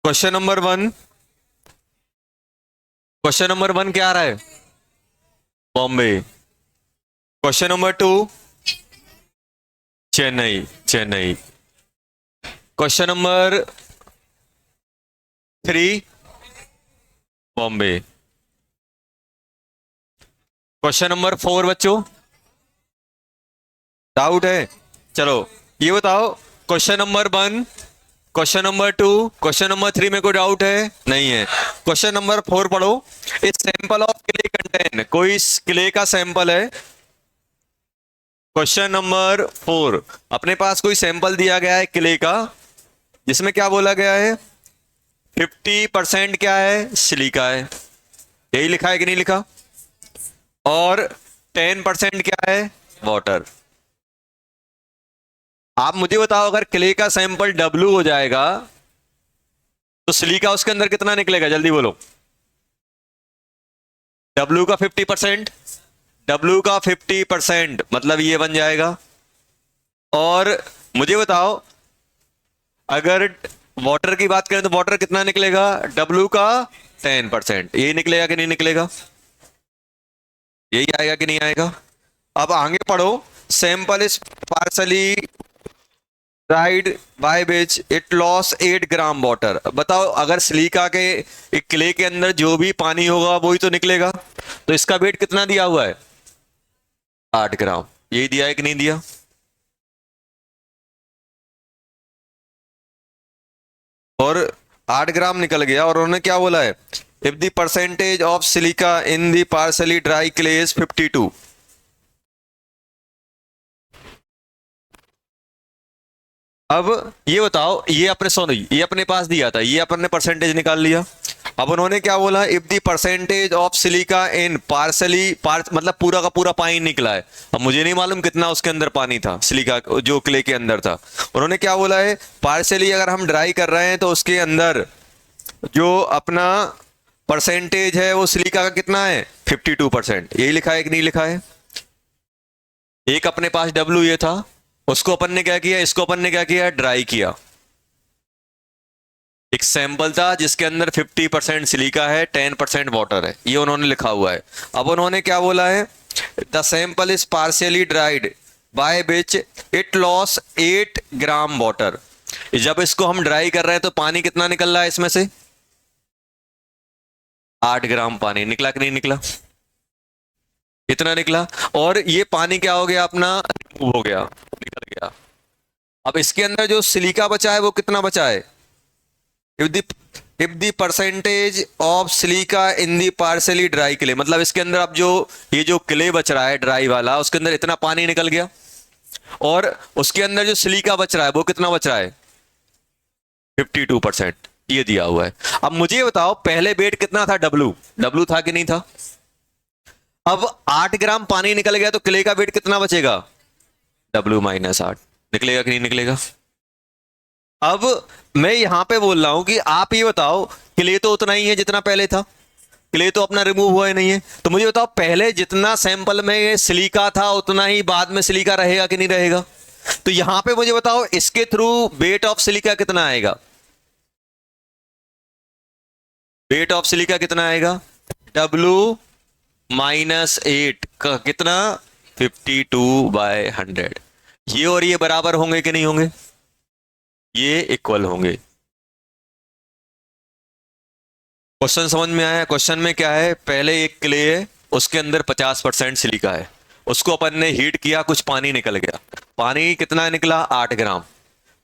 Question number one. Question number one क्या आ रहा है? Bombay. Question number two, Chennai. Chennai. Question number three, Bombay. Question number four बच्चों, डाउट है? चलो ये बताओ, question number one, question number two, question number three में कोई डाउट है? नहीं है। क्वेश्चन नंबर फोर पढ़ो। इस सैंपल ऑफ क्ले कंटेन, कोई क्ले का सैंपल है। क्वेश्चन नंबर फोर, अपने पास कोई सैंपल दिया गया है क्ले का, जिसमें क्या बोला गया है? 50% क्या है? सिलिका है। यही लिखा है कि नहीं लिखा? और 10% क्या है? वाटर। आप मुझे बताओ, अगर क्ले का सैंपल डब्लू हो जाएगा तो सिलिका उसके अंदर कितना निकलेगा? जल्दी बोलो। डब्लू का 50%, डब्लू का 50% मतलब ये बन जाएगा। और मुझे बताओ, अगर वाटर की बात करें तो वाटर कितना निकलेगा? डब्लू का 10%। यही निकलेगा कि नहीं निकलेगा? यही आएगा कि नहीं आएगा? अब आगे पढ़ो। Sample is partially dried by which it loss 8 gram water. बताओ, अगर सिलिका के एक क्ले के अंदर जो भी पानी होगा वही तो निकलेगा, तो इसका वेट कितना दिया हुआ है? 8 ग्राम। यही दिया है कि नहीं दिया? और 8 ग्राम निकल गया, और उन्होंने क्या बोला है? If the percentage of silica in the partially dried clay is 52। अब ये बताओ, ये अपने सॉरी ये अपने पास दिया था, ये अपन ने परसेंटेज निकाल लिया। अब उन्होंने क्या बोला? If the percentage of silica in partially मतलब पूरा का पूरा पानी निकला है। अब मुझे नहीं मालूम कितना उसके अंदर पानी था, सिलिका जो क्ले के अंदर था। उन्होंने क्या बोला है? पार्सली अगर हम ड्राई कर रहे हैं तो उसके अंदर जो अपना परसेंटेज है वो सिलिका का कितना है? 52%। यही लिखा है कि नहीं लिखा है? एक अपने पास डब्ल्यू ये था, उसको अपन ने क्या किया, इसको अपन ने क्या किया? ड्राई किया। एक सैंपल था जिसके अंदर 50% सिलिका है, 10% वाटर है, ये उन्होंने लिखा हुआ है। अब उन्होंने क्या बोला है? The sample is partially dried by which it loss 8 gram water. जब इसको हम ड्राई कर रहे हैं तो पानी कितना निकल रहा है इसमें से? 8 ग्राम पानी निकला कि नहीं निकला? इतना निकला। और ये पानी क्या हो गया? अपना रिमूव हो गया, निकल गया। अब इसके अंदर जो सिलिका बचा है वो कितना बचा है? If the if the percentage of silica in the partially dried clay, मतलब इसके अंदर अब जो ये जो क्ले बच रहा है ड्राई वाला, उसके अंदर इतना पानी निकल गया। और उसके अंदर जो सिलिका बच रहा है वो कितना बच रहा है? 52%। ये दिया हुआ है। अब मुझे बताओ, पहले वेट कितना था? डब्लू। डब्लू था कि नहीं था? अब 8 ग्राम पानी निकल गया तो क्ले का वेट कितना बचेगा? W-8 निकलेगा कि नहीं निकलेगा? अब मैं यहां पे बोल रहा हूं कि आप ये बताओ, क्ले तो उतना ही है जितना पहले था, क्ले तो अपना रिमूव हुआ ही नहीं है। तो मुझे बताओ, पहले जितना सैंपल में सिलिका था उतना ही बाद में सिलिका रहेगा कि नहीं रहेगा? तो यहां पे मुझे बताओ, इसके थ्रू वेट ऑफ सिलिका कितना आएगा? वेट ऑफ सिलिका कितना आएगा? W-8 का कितना? 52/100। ये और ये बराबर होंगे कि नहीं होंगे? ये इक्वल होंगे। क्वेश्चन समझ में आया? क्वेश्चन में क्या है? पहले एक क्ले है, उसके अंदर 50% सिलिका है, उसको अपन ने हीट किया, कुछ पानी निकल गया। पानी कितना निकला? 8 ग्राम।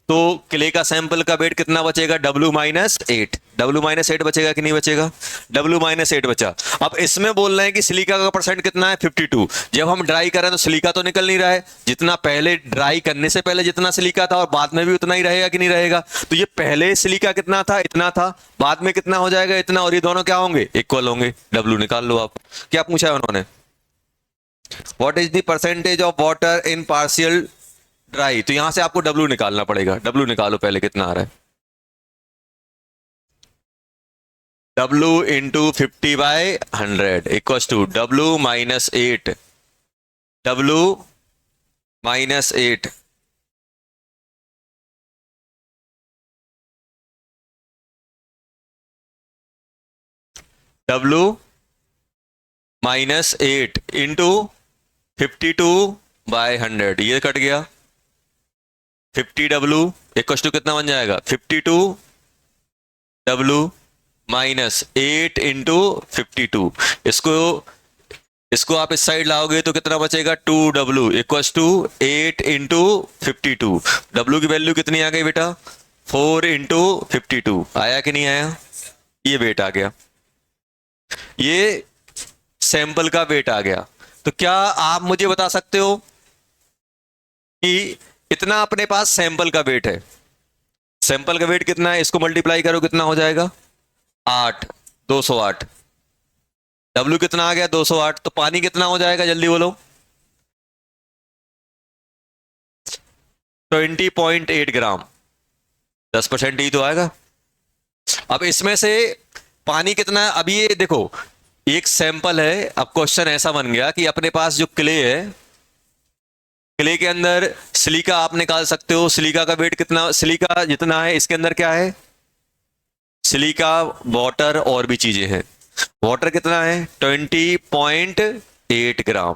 तो क्ले का सैंपल का वेट कितना बचेगा? W-8। W-8 बचेगा कि नहीं बचेगा? W-8 बचा। अब इसमें बोल रहे हैं कि सिलिका का परसेंट कितना है? 52। जब हम ड्राई कर रहे हैं तो सिलिका तो निकल नहीं रहा है, जितना पहले ड्राई करने से पहले जितना सिलिका था और बाद में भी उतना ही रहेगा कि नहीं रहेगा? तो ये पहले सिलिका कितना था? इतना था। बाद में कितना हो जाएगा? इतना। और ये दोनों क्या होंगे? इक्वल होंगे। डब्ल्यू निकाल लो आप। क्या पूछा है उन्होंने? What is the percentage of water in partial dry. तो यहां से आपको डब्ल्यू निकालना पड़ेगा। डब्ल्यू निकालो पहले, कितना आ रहा है? W/50/100 equals to W-8। W-8। W minus 8 into 52/100, ये कट गया। 50W इक्वल टू कितना बन जाएगा? 52W minus 8 into 52। इसको आप इस साइड लाओगे तो कितना बचेगा? 2W equal to 8 into 52। W की वैल्यू कितनी आ गई बेटा? 4 इंटू 52। आया कि नहीं आया? ये वेट आ गया, ये सैंपल का वेट आ गया। तो क्या आप मुझे बता सकते हो कि इतना अपने पास सैंपल का वेट है? सैंपल का वेट कितना है? इसको मल्टीप्लाई करो, कितना हो जाएगा? 8, 208। W कितना आ गया? 208। तो पानी कितना हो जाएगा? जल्दी बोलो। 20.8 ग्राम। 10% ही तो आएगा। अब इसमें से पानी कितना है? अभी ये देखो, एक सैंपल है। अब क्वेश्चन ऐसा बन गया कि अपने पास जो क्ले है, क्ले के अंदर सिलिका आप निकाल सकते हो। सिलिका का वेट कितना? सिलिका जितना है इसके अंदर क्या है? सिलिका, वाटर और भी चीजें हैं। वाटर कितना है? 20.8 ग्राम।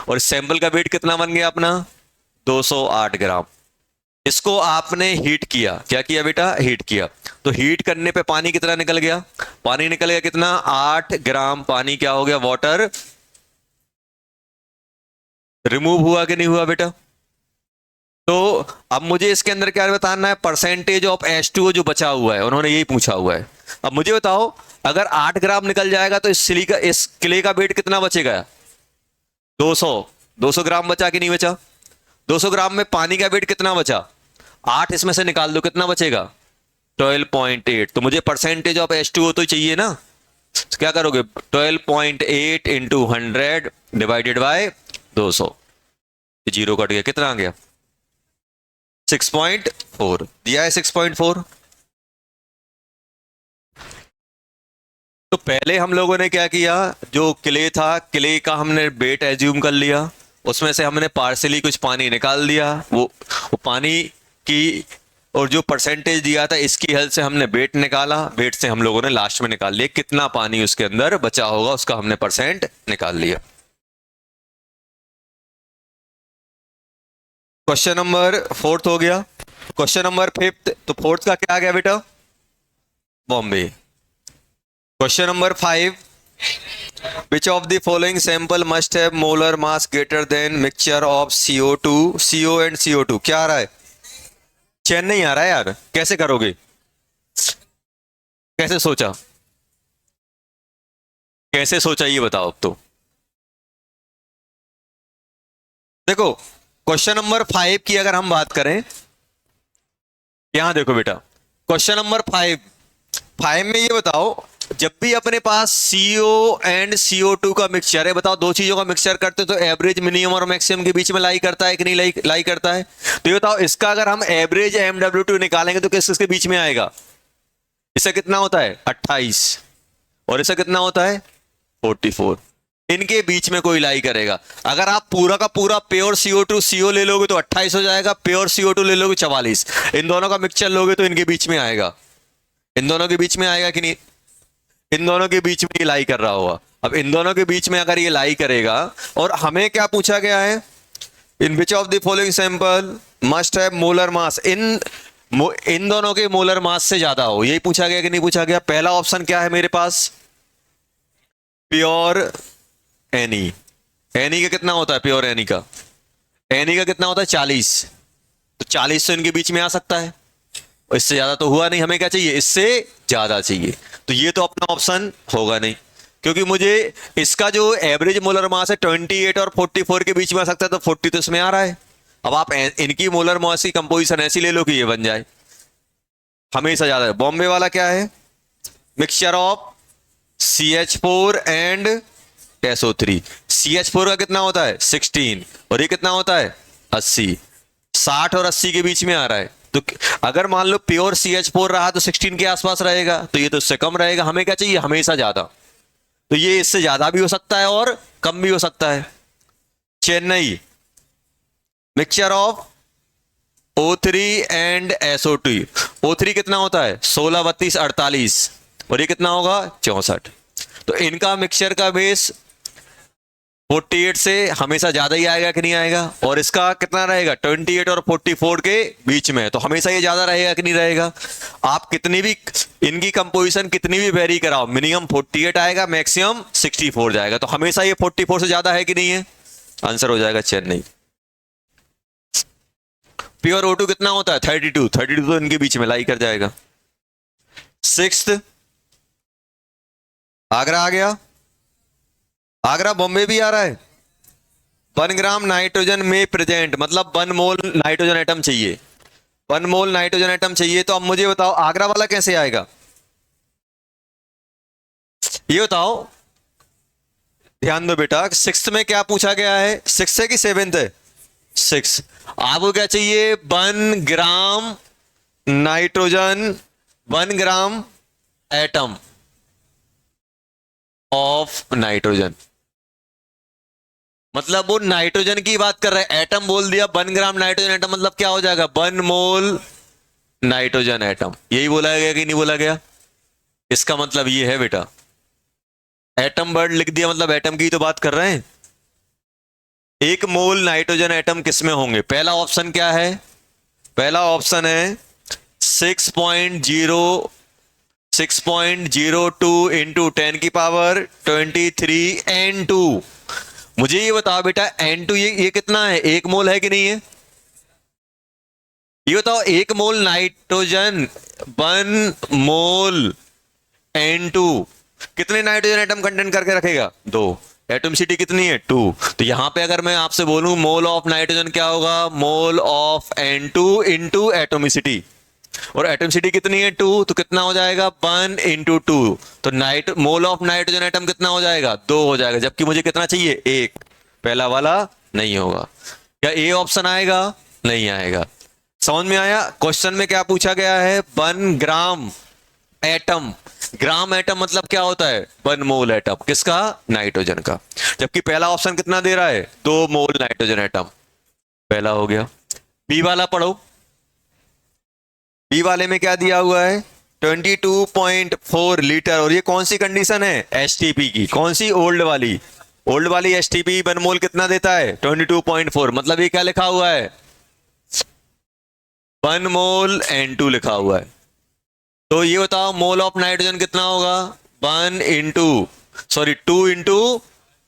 और सैंपल का वेट कितना बन गया अपना? 208 ग्राम। इसको आपने हीट किया। क्या किया बेटा? हीट किया। तो हीट करने पे पानी कितना निकल गया? पानी निकल गया कितना? 8 ग्राम पानी क्या हो गया? वाटर रिमूव हुआ कि नहीं हुआ बेटा? तो अब मुझे इसके अंदर क्या बताना है? परसेंटेज ऑफ H2O जो बचा हुआ है, उन्होंने यही पूछा हुआ है। अब मुझे बताओ, अगर 8 ग्राम निकल जाएगा तो इस क्ले का वेट कितना बचेगा? 200 ग्राम बचा कि नहीं बचा? 200 ग्राम में पानी का वेट कितना बचा? 8 इसमें से निकाल दो, कितना बचेगा? 12.8। तो मुझे परसेंटेज ऑफ H2O तो चाहिए ना। तो क्या करोगे? 12.8 into 100 divided by 200। Zero cut गया, कितना आ गया? 6.4 दिया है। 6.4। तो पहले हम लोगों ने क्या किया? जो क्ले था, क्ले का हमने वेट एज्यूम कर लिया, उसमें से हमने पार्सली कुछ पानी निकाल दिया। वो पानी की और जो परसेंटेज दिया था इसकी हेल्प से हमने वेट निकाला। वेट से हम लोगों ने लास्ट में निकाल लिया कितना पानी उसके अंदर बचा होगा, उसका हमने परसेंट निकाल लिया। क्वेश्चन नंबर 4 हो गया। क्वेश्चन नंबर 5, तो 4 का क्या आ गया बेटा? Bombay. Question number 5, which of the following sample must have molar mass greater than mixture of CO2, CO and CO2? क्या आ रहा है? चैन नहीं आ रहा है यार, कैसे करोगे? कैसे सोचा? कैसे सोचा ये बताओ। अब तो देखो, क्वेश्चन नंबर 5 की अगर हम बात करें, यहां देखो बेटा, क्वेश्चन नंबर 5 में ये बताओ, जब भी अपने पास CO एंड CO2 का मिक्सचर है, बताओ दो चीजों का मिक्सचर करते तो एवरेज मिनिमम और मैक्सिमम के बीच में लाई करता है कि नहीं लाई करता है? तो ये बताओ, इसका अगर हम एवरेज MW2 निकालेंगे तो किसके बीच में आएगा? इससे कितना होता है? 28। और इससे कितना होता है? 44। इनके बीच में कोई लाई करेगा। अगर आप पूरा का पूरा प्योर CO2 CO ले लोगे तो 28 हो जाएगा, प्योर CO2 ले लोगे 44। इन दोनों का मिक्सचर लोगे तो इनके बीच में आएगा। इन दोनों के बीच में आएगा कि नहीं? इन दोनों के बीच में ये लाई कर रहा होगा। अब इन दोनों के बीच में अगर ये लाई करेगा, और हमें क्या पूछा गया है? In which of the following sample must have molar mass, इन दोनों के मोलर मास से ज्यादा हो, यही पूछा गया कि नहीं पूछा गया? पहला ऑप्शन क्या है मेरे पास? Pure any. एनी का कितना होता है? प्योर एनी का कितना होता है? 40। तो 40 तो इनके बीच में आ सकता है, इससे ज्यादा तो हुआ नहीं। हमें क्या चाहिए? इससे ज्यादा चाहिए। तो ये तो अपना ऑप्शन होगा नहीं, क्योंकि मुझे इसका जो एवरेज मोलर मास है 28 और 44 के बीच में आ सकता है, तो 40 तो इसमें आ रहा है। अब आप इनकी मोलर मास की कंपोजिशन ऐसी ले लो कि ये बन जाए, हमेशा ज्यादा है। बॉम्बे वाला क्या है? Mixture of CH4 and SO3। CH4 का कितना होता है? 16। और ये कितना होता है? 80। 60 और 80 के बीच में आ रहा है। तो अगर मान लो प्योर CH4 रहा तो 16 के आसपास रहेगा, तो ये तो इससे कम रहेगा। हमें क्या चाहिए? हमेशा ज्यादा। तो ये इससे ज्यादा भी हो सकता है और कम भी हो सकता है। Chennai, mixture of O3 and SO2। O3 कितना होता है? 16, 32, 48। और ये कितना होगा? 64। तो इनका मिक्सचर का बेस 48 से हमेशा ज्यादा ही आएगा कि नहीं आएगा, और इसका कितना रहेगा 28 और 44 के बीच में, तो हमेशा ये ज्यादा रहेगा कि नहीं रहेगा। आप कितनी भी इनकी कंपोजिशन कितनी भी वेरी कराओ, मिनिमम 48 आएगा, मैक्सिमम 64 जाएगा, तो हमेशा ये 44 से ज्यादा है कि नहीं है, आंसर हो जाएगा चेन्नई। प्योर O2 कितना होता है 32, 32 तो इनके बीच में लाई कर जाएगा। सिक्स्थ आगरा आ गया, आगरा बॉम्बे भी आ रहा है। 1 ग्राम नाइट्रोजन में प्रेजेंट, मतलब 1 मोल नाइट्रोजन एटम चाहिए, 1 मोल नाइट्रोजन एटम चाहिए। तो अब मुझे बताओ आगरा वाला कैसे आएगा, ये बताओ, ध्यान दो बेटा। सिक्स्थ में क्या पूछा गया है, सिक्स है कि सेवेंथ है, 6। आपको क्या चाहिए 1 gram nitrogen, 1 gram atom of nitrogen, मतलब वो नाइट्रोजन की बात कर रहे हैं, एटम बोल दिया, 1 ग्राम नाइट्रोजन एटम मतलब क्या हो जाएगा 1 मोल नाइट्रोजन एटम, यही बोला गया कि नहीं बोला गया। इसका मतलब ये है बेटा, एटम वर्ड लिख दिया मतलब एटम की तो बात कर रहे हैं। 1 मोल नाइट्रोजन एटम किस में होंगे, पहला ऑप्शन क्या है, पहला ऑप्शन है 6.02 इंटू 10 की पावर 23 N2। मुझे ये बताओ बेटा N2 ये कितना है, 1 मोल है कि नहीं है, ये बताओ 1 मोल नाइट्रोजन 1 मोल N2 कितने नाइट्रोजन एटम कंटेंट करके रखेगा, 2। एटॉमिसिटी कितनी है 2। तो यहां पे अगर मैं आपसे बोलूं मोल ऑफ नाइट्रोजन क्या होगा, mole of N2 into atomicity, और एटॉमिसिटी कितनी है 2, तो कितना हो जाएगा 1 इंटू 2, तो मोल ऑफ नाइट्रोजन एटम कितना हो जाएगा 2 हो जाएगा, जबकि मुझे कितना चाहिए 1, पहला वाला नहीं होगा। क्या ए ऑप्शन आएगा, नहीं आएगा। समझ में आया, क्वेश्चन में क्या पूछा गया है 1 ग्राम एटम, ग्राम एटम मतलब क्या होता है 1 मोल एटम, किसका नाइट्रोजन का, जबकि पहला ऑप्शन कितना दे रहा है 2 मोल नाइट्रोजन एटम, पहला हो गया। बी वाला पढ़ो, बी वाले में क्या दिया हुआ है 22.4 लीटर, और ये कौन सी कंडीशन है एसटीपी की, कौन सी ओल्ड वाली, ओल्ड वाली एसटीपी 1 मोल कितना देता है 22.4, मतलब ये क्या लिखा हुआ है 1 मोल N2 लिखा हुआ है। तो ये बताओ मोल ऑफ नाइट्रोजन कितना होगा 2 इंटू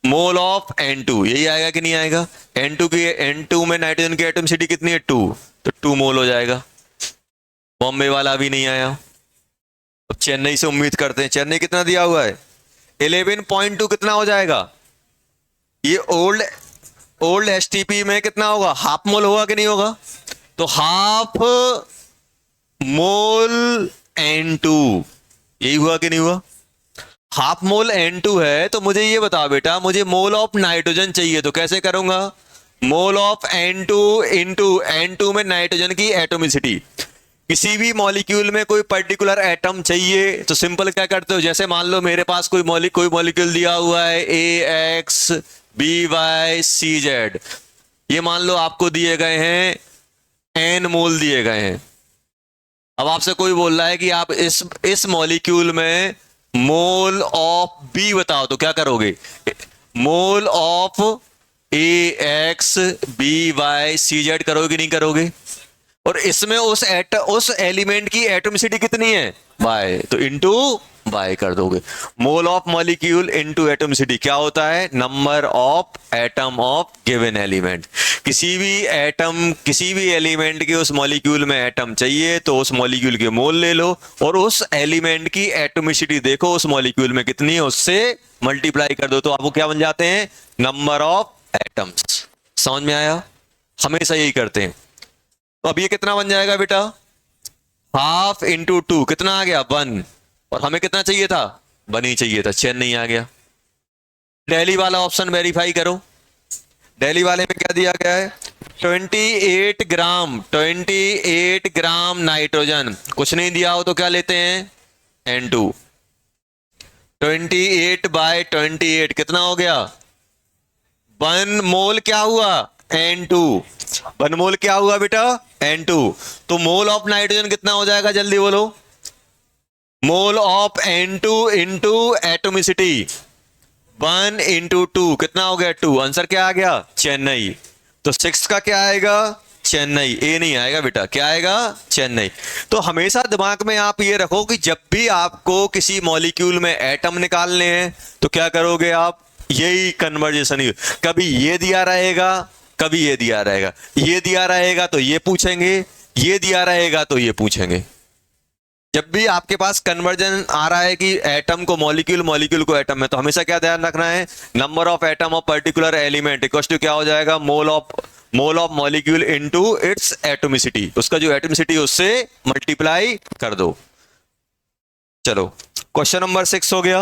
मोल ऑफ N2, यही आएगा कि नहीं आएगा। N2 में नाइट्रोजन की एटॉमिसिटी कितनी है 2, तो 2 मोल हो जाएगा। बॉम्बे वाला भी नहीं आया। अब चेन्नई से उम्मीद करते हैं, चेन्नई कितना दिया हुआ है 11.2, कितना हो जाएगा, ये ओल्ड एसटीपी में कितना होगा, हाफ मोल होगा कि नहीं होगा, तो हाफ मोल N2, यही हुआ कि नहीं हुआ, हाफ मोल N2 है। तो मुझे ये बताओ बेटा, मुझे मोल ऑफ नाइट्रोजन चाहिए, तो कैसे करूंगा, mole of N2 into N2 में नाइट्रोजन की एटोमिसिटी। किसी भी मॉलिक्यूल में कोई पर्टिकुलर एटम चाहिए तो सिंपल क्या करते हो, जैसे मान लो मेरे पास कोई मॉलिक्यूल दिया हुआ है AXBYCZ, ये मान लो आपको दिए गए हैं N मोल दिए गए हैं। अब आपसे कोई बोल रहा है कि आप इस मॉलिक्यूल में मोल ऑफ बी बताओ, तो क्या करोगे, मोल ऑफ AXBYCZ करोगे कि नहीं करोगे, और इसमें उस एलिमेंट की एटॉमिसिटी कितनी है बाय, तो इनटू बाय कर दोगे। मोल ऑफ मॉलिक्यूल इनटू एटॉमिसिटी क्या होता है, number of atom of given element. किसी भी एलिमेंट के उस मॉलिक्यूल में एटम चाहिए तो उस मॉलिक्यूल के मोल ले लो, और उस एलिमेंट की एटॉमिसिटी देखो उस मॉलिक्यूल में कितनी है, उससे मल्टीप्लाई कर दो, तो आपको क्या बन जाते हैं, नंबर ऑफ एटम्स। समझ में आया, हमेशा यही करते हैं। तो अब ये कितना बन जाएगा बेटा, हाफ इंटू 2, कितना आ गया 1, और हमें कितना चाहिए था 1 ही चाहिए था, चेन्नई आ गया। दिल्ली वाला ऑप्शन वेरीफाई करो, दिल्ली वाले में क्या दिया गया है 28 ग्राम नाइट्रोजन, कुछ नहीं दिया हो तो क्या लेते हैं N2, 28/28 कितना हो गया 1 मोल, क्या हुआ N2, 1 मोल क्या हुआ बेटा N2, तो मोल ऑफ नाइट्रोजन कितना हो जाएगा जल्दी बोलो, mole of N2 into atomicity 1 into 2 कितना हो गया 2। आंसर क्या आ गया चेन्नई। तो 6 का क्या आएगा चेन्नई। ए नहीं आएगा बेटा, क्या आएगा चेन्नई। तो हमेशा दिमाग में आप ये रखो कि जब भी आपको किसी मॉलिक्यूल में एटम निकालने हैं तो क्या करोगे आप, यही कन्वर्जेशन ही। कभी ये दिया रहेगा, कभी ये दिया रहेगा, ये दिया रहेगा तो ये पूछेंगे, ये दिया रहेगा तो ये पूछेंगे। जब भी आपके पास कन्वर्जन आ रहा है कि एटम को मॉलिक्यूल, मॉलिक्यूल को एटम में, तो हमेशा क्या ध्यान रखना है, number of atom of particular element equal to क्या हो जाएगा, mole of molecule into its atomicity. उसका जो एटोमिसिटी उससे मल्टीप्लाई कर दो। चलो क्वेश्चन नंबर 6 हो गया।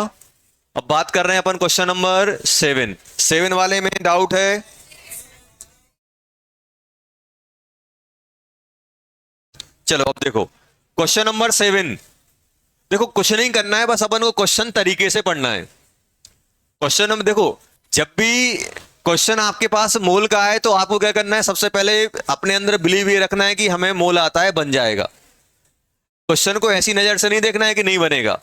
अब बात कर रहे हैं अपन क्वेश्चन नंबर 7। 7 वाले में डाउट है? चलो अब देखो क्वेश्चन नंबर 7। देखो कुछ नहीं करना है, बस अपन को क्वेश्चन तरीके से पढ़ना है। क्वेश्चन नंबर देखो, जब भी क्वेश्चन आपके पास मोल का है तो आपको क्या करना है, सबसे पहले अपने अंदर बिलीव ये रखना है कि हमें मोल आता है, बन जाएगा। क्वेश्चन को ऐसी नजर से नहीं देखना है कि नहीं बनेगा।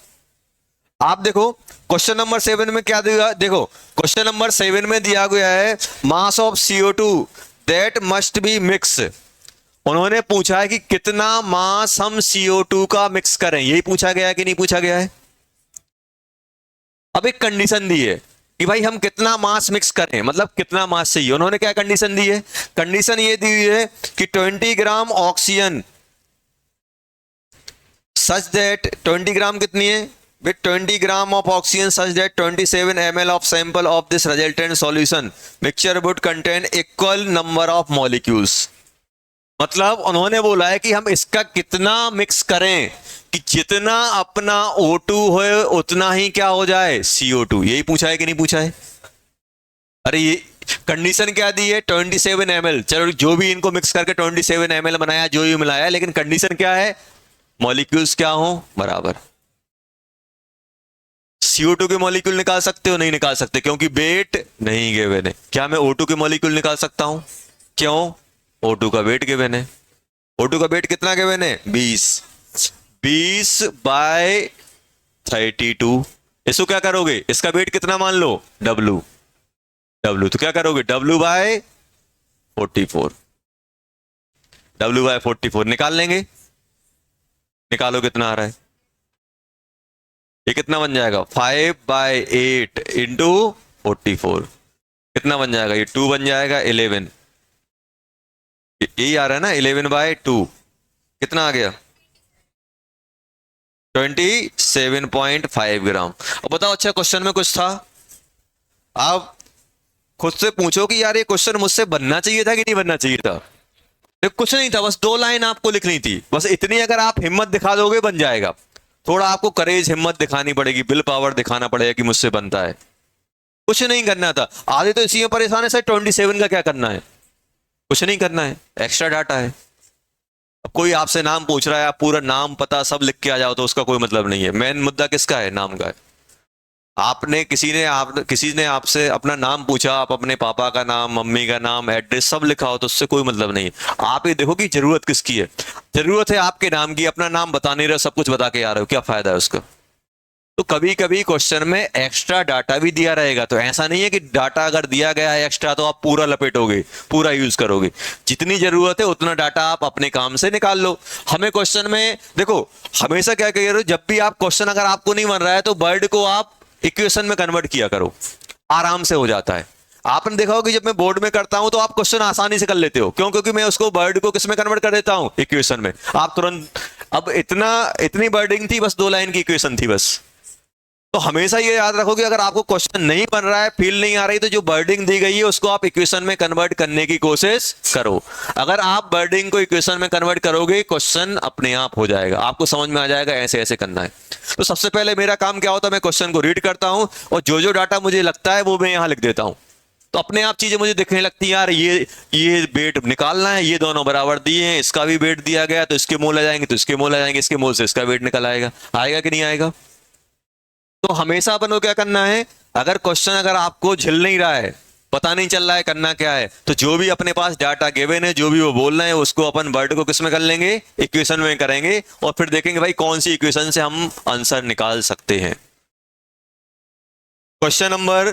आप देखो क्वेश्चन नंबर 7 में क्या दिया, देखो क्वेश्चन नंबर 7 में दिया गया है mass of CO2 that must be mix. उन्होंने पूछा है कि कितना मास हम CO2 का मिक्स करें, यही पूछा गया है कि नहीं पूछा गया है। अब एक कंडीशन दी है कि भाई हम कितना मास मिक्स करें, मतलब कितना मास चाहिए। उन्होंने क्या कंडीशन दी है, कंडीशन ये दी हुई है कि 20 ग्राम ऑक्सीजन सच दैट 20 ग्राम कितनी है with 20 gram of oxygen such that 27 ml of sample of this resultant solution mixture would contain equal number of molecules। मतलब उन्होंने बोला है कि हम इसका कितना मिक्स करें कि जितना अपना O2 हो उतना ही क्या हो जाए CO2। यही पूछा है कि नहीं पूछा है। अरे ये कंडीशन क्या दी है 27 ml। चलो जो भी इनको मिक्स करके 27 ml बनाया, जो भी मिलाया, लेकिन कंडीशन क्या है, मॉलिक्यूल्स क्या हो बराबर। CO2 के मॉलिक्यूल निकाल सकते हो, नहीं निकाल सकते क्योंकि वेट नहीं गिवन है। क्या मैं O2 के मॉलिक्यूल निकाल सकता हूं, क्यों, O2 का वेट गिवन है। O2 का वेट कितना गिवन है 20/32। इसको क्या करोगे, इसका वेट कितना मान लो W, तो क्या करोगे W/44, W/44 निकाल लेंगे। निकालो कितना आ रहा है, ये कितना बन जाएगा 5/8 इंटू 44 कितना बन जाएगा, ये 2 बन जाएगा 11। यही आ रहा है ना 11/2 कितना आ गया 27.5 ग्राम। अब बताओ अच्छा क्वेश्चन में कुछ था, आप खुद से पूछो कि यार ये क्वेश्चन मुझसे बनना चाहिए था कि नहीं बनना चाहिए था। कुछ नहीं था, बस 2 लाइन आपको लिखनी थी, बस इतनी अगर आप हिम्मत दिखा दोगे बन जाएगा। थोड़ा आपको करेज हिम्मत दिखानी पड़ेगी, विल पावर दिखाना पड़ेगा कि मुझसे बनता है। कुछ नहीं करना था, आधे तो इसी में परेशान है सर 27 का क्या करना है, कुछ नहीं करना है, एक्स्ट्रा डाटा है। अब कोई आपसे नाम पूछ रहा है, आप पूरा नाम पता सब लिख के आ जाओ तो उसका कोई मतलब नहीं है। मेन मुद्दा किसका है, नाम का है। आपने किसी ने आपसे अपना नाम पूछा, आप अपने पापा का नाम, मम्मी का नाम, एड्रेस सब लिखा हो तो उससे कोई मतलब नहीं है। आप ये देखो कि जरूरत किसकी है, जरूरत है आपके नाम की, अपना नाम बता नहीं रहे, सब कुछ बता के आ रहे हो, क्या फायदा है उसका। तो कभी कभी क्वेश्चन में एक्स्ट्रा डाटा भी दिया रहेगा, तो ऐसा नहीं है कि डाटा अगर दिया गया है एक्स्ट्रा तो आप पूरा लपेटोगे, पूरा यूज करोगे। जितनी जरूरत है उतना डाटा आप अपने काम से निकाल लो। हमें क्वेश्चन में देखो हमेशा क्या कह रहे हो, जब भी आप क्वेश्चन अगर आपको नहीं बन रहा है तो वर्ड को आप इक्वेशन में कन्वर्ट किया करो, आराम से हो जाता है। आपने देखा होगा कि जब मैं बोर्ड में करता हूं तो आप क्वेश्चन आसानी से कर लेते हो, क्यों, क्योंकि मैं उसको वर्ड को किस में कन्वर्ट कर देता हूं, इक्वेशन में। आप तुरंत, अब इतनी वर्डिंग थी, बस 2 लाइन की इक्वेशन थी बस। तो हमेशा ये याद रखो कि अगर आपको क्वेश्चन नहीं बन रहा है, फील नहीं आ रही, तो जो वर्डिंग दी गई है उसको आप इक्वेशन में कन्वर्ट करने की कोशिश करो। अगर आप वर्डिंग को इक्वेशन में कन्वर्ट करोगे क्वेश्चन अपने आप हो जाएगा, आपको समझ में आ जाएगा ऐसे ऐसे करना है। तो सबसे पहले मेरा काम क्या होता है, मैं क्वेश्चन को रीड करता हूं और जो जो डाटा मुझे लगता है वो मैं यहां लिख देता हूं। तो अपने आप चीजें मुझे दिखने लगती है, यार ये वेट निकालना है, ये दोनों बराबर दिए हैं, इसका भी वेट दिया गया तो इसके मोल आ जाएंगे, तो इसके मोल आ जाएंगे, इसके मोल से इसका वेट निकल आएगा। आएगा कि नहीं आएगा। तो हमेशा अपन को क्या करना है, अगर क्वेश्चन अगर आपको झिल नहीं रहा है पता नहीं चल रहा है करना क्या है, तो जो भी अपने पास डाटा गिवन है, जो भी वो बोल रहे हैं, उसको अपन वर्ड को किस में कर लेंगे, इक्वेशन में करेंगे, और फिर देखेंगे भाई कौन सी इक्वेशन से हम आंसर निकाल सकते हैं। क्वेश्चन नंबर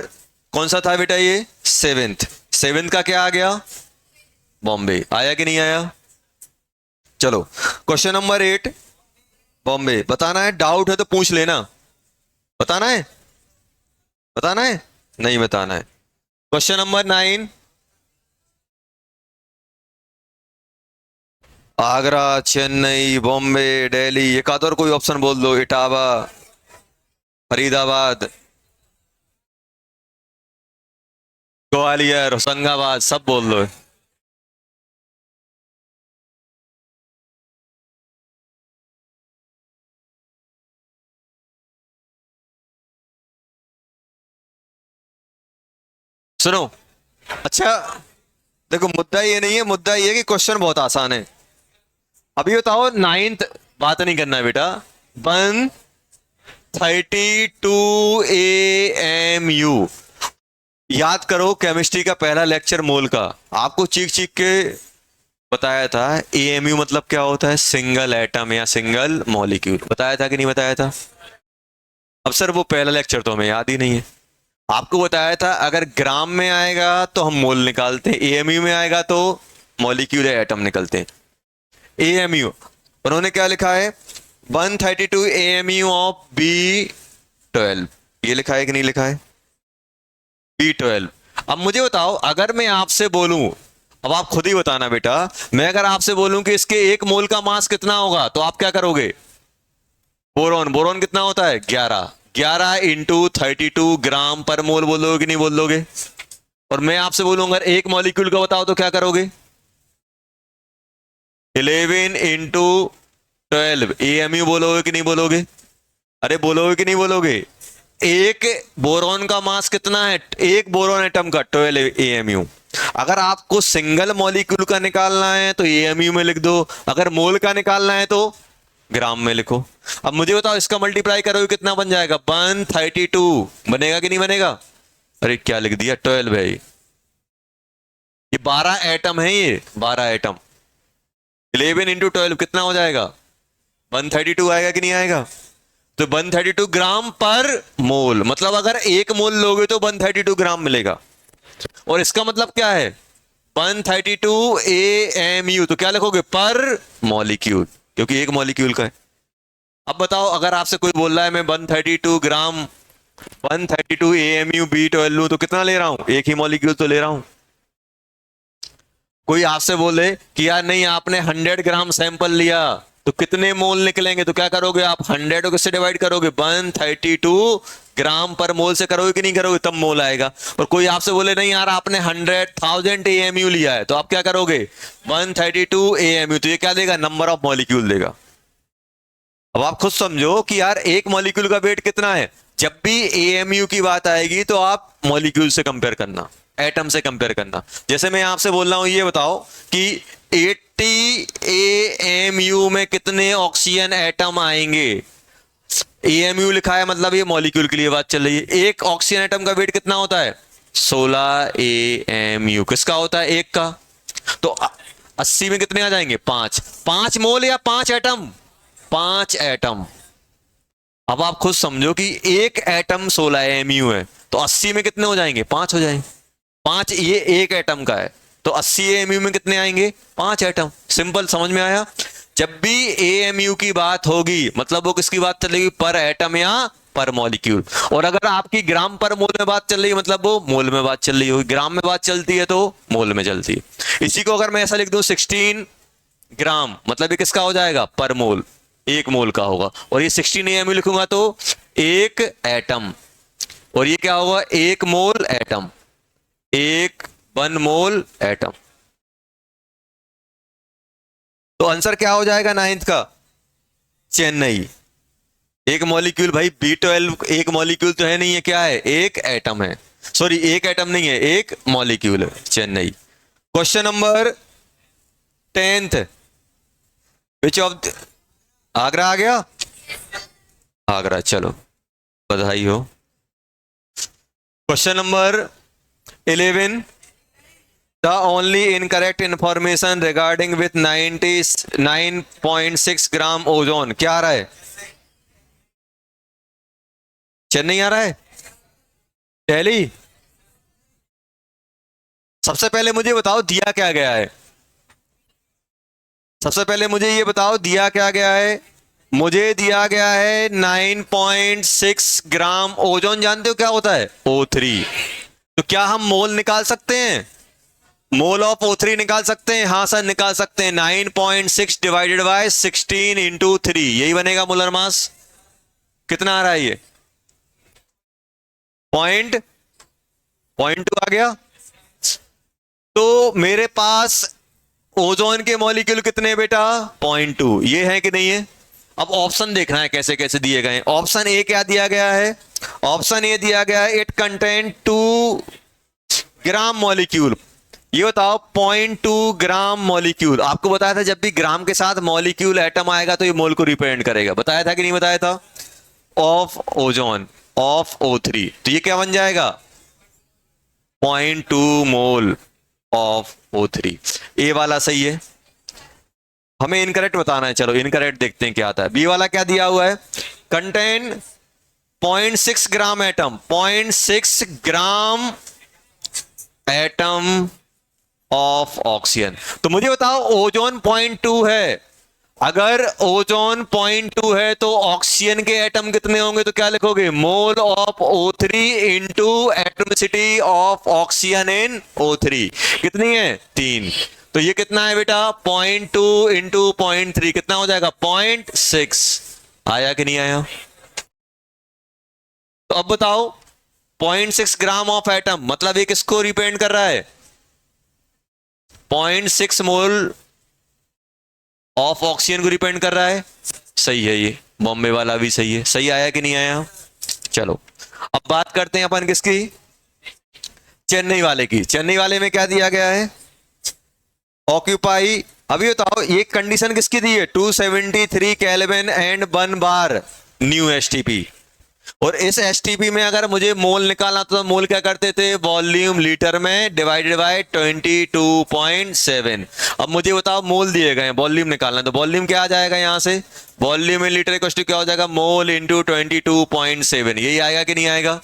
कौन सा था बेटा, ये सेवेंथ। सेवेंथ का क्या आ गया, बॉम्बे। आया कि नहीं आया? चलो क्वेश्चन नंबर 8, बॉम्बे। बताना है, डाउट है तो पूछ लेना। बताना है, बताना है, नहीं बताना है। क्वेश्चन नंबर 9, आगरा, चेन्नई, बॉम्बे, दिल्ली, एक आध और कोई ऑप्शन बोल दो। इटावा, फरीदाबाद, ग्वालियर, होशंगाबाद, सब बोल दो। सुनो, अच्छा देखो, मुद्दा ये नहीं है, मुद्दा ये है कि क्वेश्चन बहुत आसान है। अभी बताओ, नाइन्थ बात नहीं करना है बेटा। 1:32 AM याद करो, केमिस्ट्री का पहला लेक्चर मोल का, आपको चीख चीख के बताया था। AMU मतलब क्या होता है, सिंगल एटम या सिंगल मॉलिक्यूल। बताया था कि नहीं बताया था? अब सर वो पहला लेक्चर तो हमें याद ही नहीं है। आपको बताया था अगर ग्राम में आएगा तो हम मोल निकालते हैं, AMU में आएगा तो मॉलिक्यूल या एटम निकलते हैं। AMU उन्होंने क्या लिखा है, 132 AMU ऑफ B12, ये लिखा है कि नहीं लिखा है, B12। अब मुझे बताओ, अगर मैं आपसे बोलूं, अब आप खुद ही बताना बेटा, मैं अगर आपसे बोलूं कि इसके एक मोल का मास कितना होगा, तो आप क्या करोगे? बोरोन, बोरोन कितना होता है, 11। 11 इंटू 32 ग्राम पर मोल बोलोगे कि नहीं बोलोगे? और मैं आपसे बोलूंगा अगर एक मॉलिक्यूल का बताओ तो क्या करोगे? 11 इंटू 12 AMU बोलोगे कि नहीं बोलोगे? अरे बोलोगे कि नहीं बोलोगे? एक बोरॉन का मास कितना है, एक बोरॉन एटम का 12 AMU। अगर आपको सिंगल मॉलिक्यूल का निकालना है तो AMU में लिख दो, अगर मोल का निकालना है तो ग्राम में लिखो। अब मुझे बताओ, इसका मल्टीप्लाई करोगे कितना बन जाएगा, 132 बनेगा कि नहीं बनेगा? अरे क्या लिख दिया, 12 है ये 12 एटम है, ये 12 एटम। 11 इंटू 12 कितना हो जाएगा, 132 आएगा कि नहीं आएगा? तो 132 ग्राम पर मोल, मतलब अगर एक मोल लोगे तो 132 ग्राम मिलेगा। और इसका मतलब क्या है, 132 AMU, तो क्या लिखोगे, पर मॉलिक्यूल, क्योंकि एक मॉलिक्यूल का है। अब बताओ, अगर आपसे कोई बोल रहा है मैं 132 ग्राम 132 AMU B12 लूं तो कितना ले रहा हूं, एक ही मॉलिक्यूल तो ले रहा हूं। कोई आपसे बोले कि यार नहीं, आपने 100 ग्राम सैंपल लिया तो कितने मोल निकलेंगे, तो क्या करोगे आप, 100 को किससे डिवाइड करोगे, 132 ग्राम पर मोल से करोगे कि नहीं करोगे, तब मोल आएगा। और कोई आपसे बोले नहीं यार, आपने 100,000 AMU लिया है, तो आप क्या करोगे, 132 AMU, तो ये क्या देगा, नंबर ऑफ मॉलिक्यूल देगा। अब आप खुद समझो कि यार एक मॉलिक्यूल का वेट कितना है। जब भी AMU की बात आएगी तो आप मॉलिक्यूल से कंपेयर करना, एटम से कंपेयर करना। जैसे मैं आपसे बोल रहा हूं, ये बताओ कि 80 AMU में कितने ऑक्सीजन एटम आएंगे। AMU लिखा है मतलब ये मॉलिक्यूल के लिए बात चल रही है। एक ऑक्सीजन एटम का वेट कितना होता है, 16 AMU। किसका होता है, एक का। तो 80 में कितने आ जाएंगे, 5। 5 मोल या 5 एटम, 5 एटम। अब आप खुद समझो कि एक एटम 16 AMU है, तो 80 में कितने हो जाएंगे, 5 हो जाएंगे। 5 ये एक एटम का है, तो 80 AMU में कितने आएंगे, 5 एटम। सिंपल, समझ में आया? जब भी AMU की बात होगी मतलब वो किसकी बात चलेगी, पर एटम या पर मॉलिक्यूल। और अगर आपकी ग्राम पर मोल में बात चल रही है मतलब वो मोल में बात चल रही होगी। ग्राम में बात चलती है तो मोल में चलती है। इसी को अगर मैं ऐसा लिख दूं 16 ग्राम, मतलब ये किसका हो जाएगा, पर मोल, एक मोल का होगा। और ये 16 AMU लिखूंगा तो एक एटम, और ये क्या होगा, एक मोल एटम, एक 1 मोल एटम। तो आंसर क्या हो जाएगा नाइन्थ का, चेन्नई। एक मॉलिक्यूल भाई, B12 एक मॉलिक्यूल तो है नहीं है, क्या है, एक एटम है। सॉरी, एक एटम नहीं है, एक मॉलिक्यूल है, Chennai. Question number 10th, which of, Agra आ गया, आगरा, चलो बधाई हो। Question number 11 the only incorrect information regarding with 99.6 gram ozone. क्या आ रहा है? चेन्नई आ रहा है? दिल्ली? सबसे पहले मुझे बताओ दिया क्या गया है? सबसे पहले मुझे ये बताओ दिया क्या गया है? मुझे दिया गया है 9.6 ग्राम ओजोन। जानते हो क्या होता है? O3। तो क्या हम मोल निकाल सकते हैं? मोल ऑफ O3 निकाल सकते हैं? हाँ सर निकाल सकते हैं। 9.6 डिवाइडेड बाय 16 इंटू 3, यही बनेगा मोलर मास। कितना आ रहा है ये? पॉइंट 2 आ गया। तो मेरे पास ओजोन के मॉलिक्यूल कितने बेटा? 0.2। ये है कि नहीं है? अब ऑप्शन देखना है कैसे कैसे दिए गए हैं। ऑप्शन ए क्या दिया गया है? ऑप्शन ए दिया गया है इट कंटेन 2 ग्राम मॉलिक्यूल। ये बताओ 0.2 ग्राम मॉलिक्यूल। आपको बताया था जब भी ग्राम के साथ मॉलिक्यूल एटम आएगा तो ये मोल को रिप्रेजेंट करेगा। बताया था कि नहीं बताया था? Of ozone of O3। तो ये क्या बन जाएगा? 0.2 मोल ऑफ O3। ए वाला सही है। हमें इनकरेक्ट बताना है। चलो इनकरेक्ट देखते हैं क्या आता है। बी वाला क्या दिया हुआ है? Contain 0.6 gram atom. 0.6 gram atom of oxygen. तो मुझे बताओ ओजोन 0.2 है। अगर ओजोन 0.2 है तो ऑक्सीजन के एटम कितने होंगे? तो क्या लिखोगे? Mole of O3 into atomicity of oxygen in O3। कितनी है? 3। तो ये कितना है बेटा? 0.2 इंटू 0.3 कितना हो जाएगा? 0.6। आया कि नहीं आया? तो अब बताओ 0.6 ग्राम ऑफ एटम मतलब ये किसको रिप्रेजेंट कर रहा है? 0.6 मोल ऑफ ऑक्सीजन को रिप्रेजेंट कर रहा है। सही है, ये बॉम्बे वाला भी सही है। सही आया कि नहीं आया? चलो अब बात करते हैं अपन किसकी? चेन्नई वाले की। चेन्नई वाले में क्या दिया गया है? ऑक्यूपाई। अभी बताओ ये कंडीशन किसकी दी है? 273 kelvin and 1 bar new STP. और इस एसटीपी में अगर मुझे मोल निकालना तो मोल क्या करते थे? वॉल्यूम लीटर में डिवाइडेड बाय 22.7। अब मुझे बताओ मोल दिए गए हैं, वॉल्यूम निकालना है तो वॉल्यूम क्या आ जाएगा यहां से? Volume in litre equal to क्या हो जाएगा? Mole into 22.7। यही आएगा कि नहीं आएगा?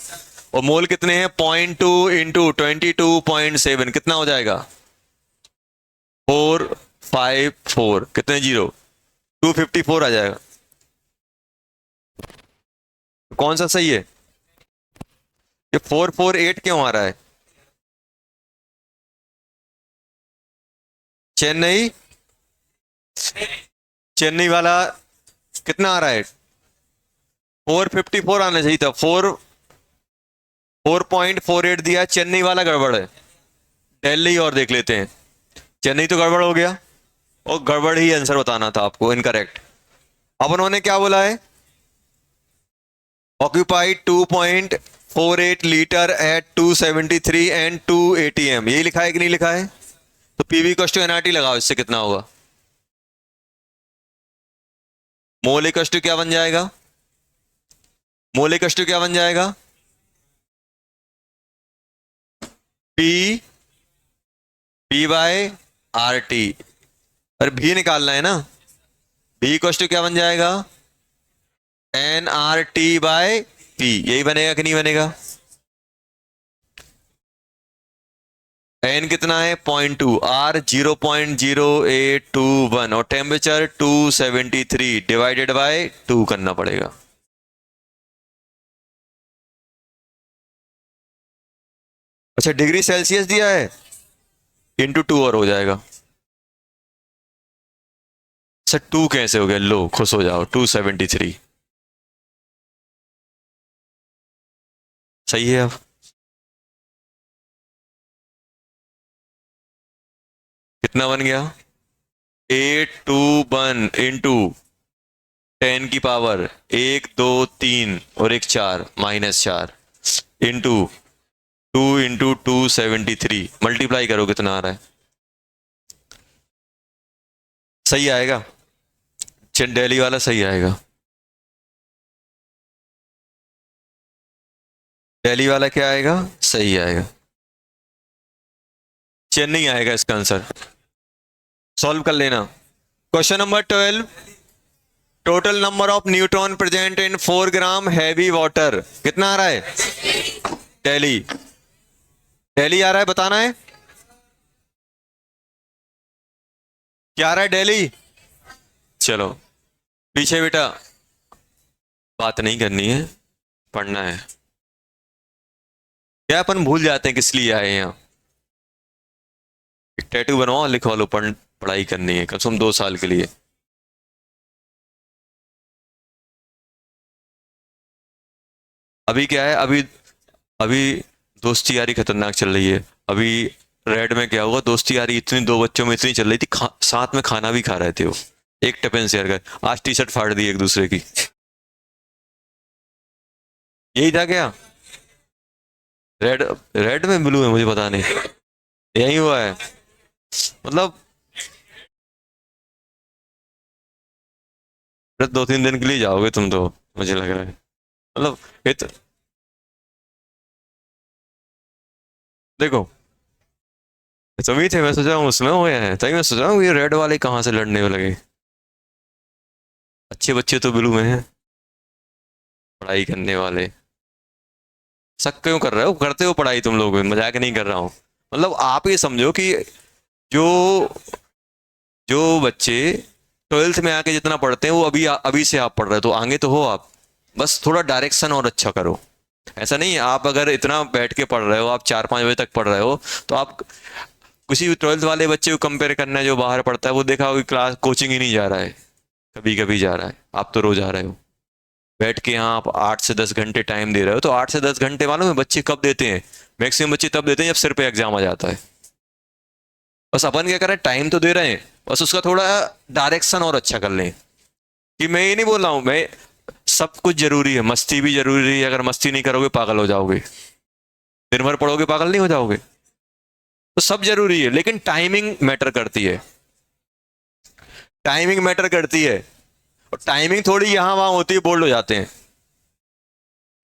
और मोल कितने हैं? 0.2 इंटू 22.7 कितना हो जाएगा? 454। कितने जीरो? 254 आ जाएगा। कौन सा सही है? ये 448 क्यों आ रहा है? चेन्नई? चेन्नई वाला कितना आ रहा है? 454 आना चाहिए था। 4.48 दिया। चेन्नई वाला गड़बड़ है। दिल्ली और देख लेते हैं। चेन्नई तो गड़बड़ हो गया और गड़बड़ ही आंसर बताना था आपको, इनकरेक्ट। अब उन्होंने क्या बोला है? Occupied 2.48 litre at 273 and 2 ATM। यही लिखा है कि नहीं लिखा है? तो पीवी कॉस्ट टू एनआरटी लगाओ, इससे कितना होगा? मोल इक्वल टू क्या बन जाएगा? मोल इक्वल टू क्या बन जाएगा? P by R T. अरे भी निकालना है ना। बी इक्वल टू क्या बन जाएगा? NRT by P. यही बनेगा कि नहीं बनेगा? एन कितना है? 0.2। आर 0.0821 और टेम्परेचर 273 डिवाइडेड बाय 2 करना पड़ेगा। अच्छा डिग्री सेल्सियस दिया है, इंटू 2 और हो जाएगा। सर 2 कैसे हो गया? लो खुश हो जाओ, 273 सही है। अब कितना बन गया? 821 इंटू 10 की पावर 1 2 3 और 1 4 -4 इंटू 2 इंटू 273 मल्टीप्लाई करो कितना आ रहा है? सही आएगा। दिल्ली वाला सही आएगा। दिल्ली वाला क्या आएगा? सही आएगा। चेन्नई आएगा इसका आंसर। सॉल्व कर लेना। Question number 12। Total number of neutron present in 4 gram heavy water कितना आ रहा है? डेली। डेली आ रहा है, बताना है क्या आ रहा है डेली। चलो पीछे बेटा, बात नहीं करनी है, पढ़ना है। क्या अपन भूल जाते हैं किस लिए आए हैं यहाँ। एक टैटू बनवाओ, लिखवा लो, पढ़ाई करनी है कम से कम 2 साल के लिए। अभी क्या है, अभी अभी दोस्ती यारी खतरनाक चल रही है। अभी रेड में क्या हुआ, दोस्ती यारी इतनी दो बच्चों में इतनी चल रही थी, साथ में खाना भी खा रहे थे वो, एक टिफिन शेयर कर। आज टी शर्ट फाड़ दी एक दूसरे की। यही था क्या? रेड, रेड में ब्लू है मुझे पता नहीं, यही हुआ है मतलब। 2-3 दिन के लिए जाओगे तुम तो, मुझे लग रहा है मतलब। ये तो देखो, सभी थे, मैं सोचा हूँ उसमें हो गया है, तभी मैं सोचा हूँ ये रेड वाले कहाँ से लड़ने लगे। अच्छे बच्चे तो ब्लू में हैं, पढ़ाई करने वाले। शक क्यों कर रहे हो, करते हो पढ़ाई तुम लोग, मजाक नहीं कर रहा हूँ। मतलब आप ये समझो कि जो जो बच्चे 12th में आके जितना पढ़ते हैं वो अभी अभी से आप पढ़ रहे हो तो आगे तो हो आप। बस थोड़ा डायरेक्शन और अच्छा करो। ऐसा नहीं है आप अगर इतना बैठ के पढ़ रहे हो, आप 4-5 बजे तक पढ़ रहे हो, तो आप किसी भी 12th वाले बच्चे को कंपेयर करना है जो बाहर पढ़ता है, वो देखा होगा क्लास कोचिंग ही नहीं जा रहा है, कभी कभी जा रहा है। आप तो रोज आ रहे हो, बैठ के यहाँ आप 8 से 10 घंटे टाइम दे रहे हो। तो 8 से 10 घंटे मालूम है बच्चे कब देते हैं? मैक्सिमम बच्चे तब देते हैं जब सिर पे एग्जाम आ जाता है। बस अपन क्या करें, टाइम तो दे रहे हैं, बस उसका थोड़ा डायरेक्शन और अच्छा कर लें। कि मैं ये नहीं बोल रहा हूं मैं, सब कुछ जरूरी है, मस्ती भी जरूरी है, अगर मस्ती नहीं करोगे पागल हो जाओगे, दिन भर पढ़ोगे पागल नहीं हो जाओगे। तो सब जरूरी है, लेकिन टाइमिंग मैटर करती है। टाइमिंग मैटर करती है, और टाइमिंग थोड़ी यहां वहां होती है, बोल्ड हो जाते हैं,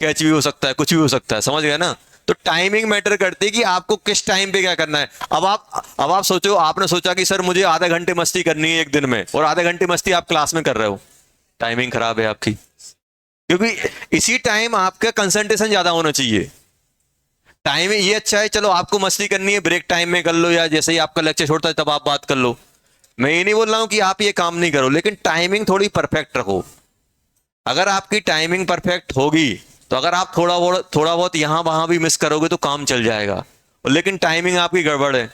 कैच भी हो सकता है, कुछ भी हो सकता है, समझ गया ना। तो टाइमिंग मैटर करती है कि आपको किस टाइम पे क्या करना है। अब आप सोचो, आपने सोचा कि सर मुझे आधा घंटे मस्ती करनी है एक दिन में, और आधा घंटे मस्ती आप क्लास में कर रहे हो, टाइमिंग खराब है आपकी। क्योंकि इसी टाइम आपका कंसंट्रेशन ज्यादा होना चाहिए। टाइम ये अच्छा है, चलो आपको मस्ती करनी है ब्रेक टाइम में कर लो, या जैसे ही आपका लेक्चर छोड़ता है तब आप बात कर लो। मैं ये नहीं बोल रहा हूं कि आप ये काम नहीं करो, लेकिन टाइमिंग थोड़ी परफेक्ट रखो। अगर आपकी टाइमिंग परफेक्ट होगी, तो अगर आप थोड़ा बहुत यहां वहां भी मिस करोगे तो काम चल जाएगा। और लेकिन टाइमिंग आपकी गड़बड़ है,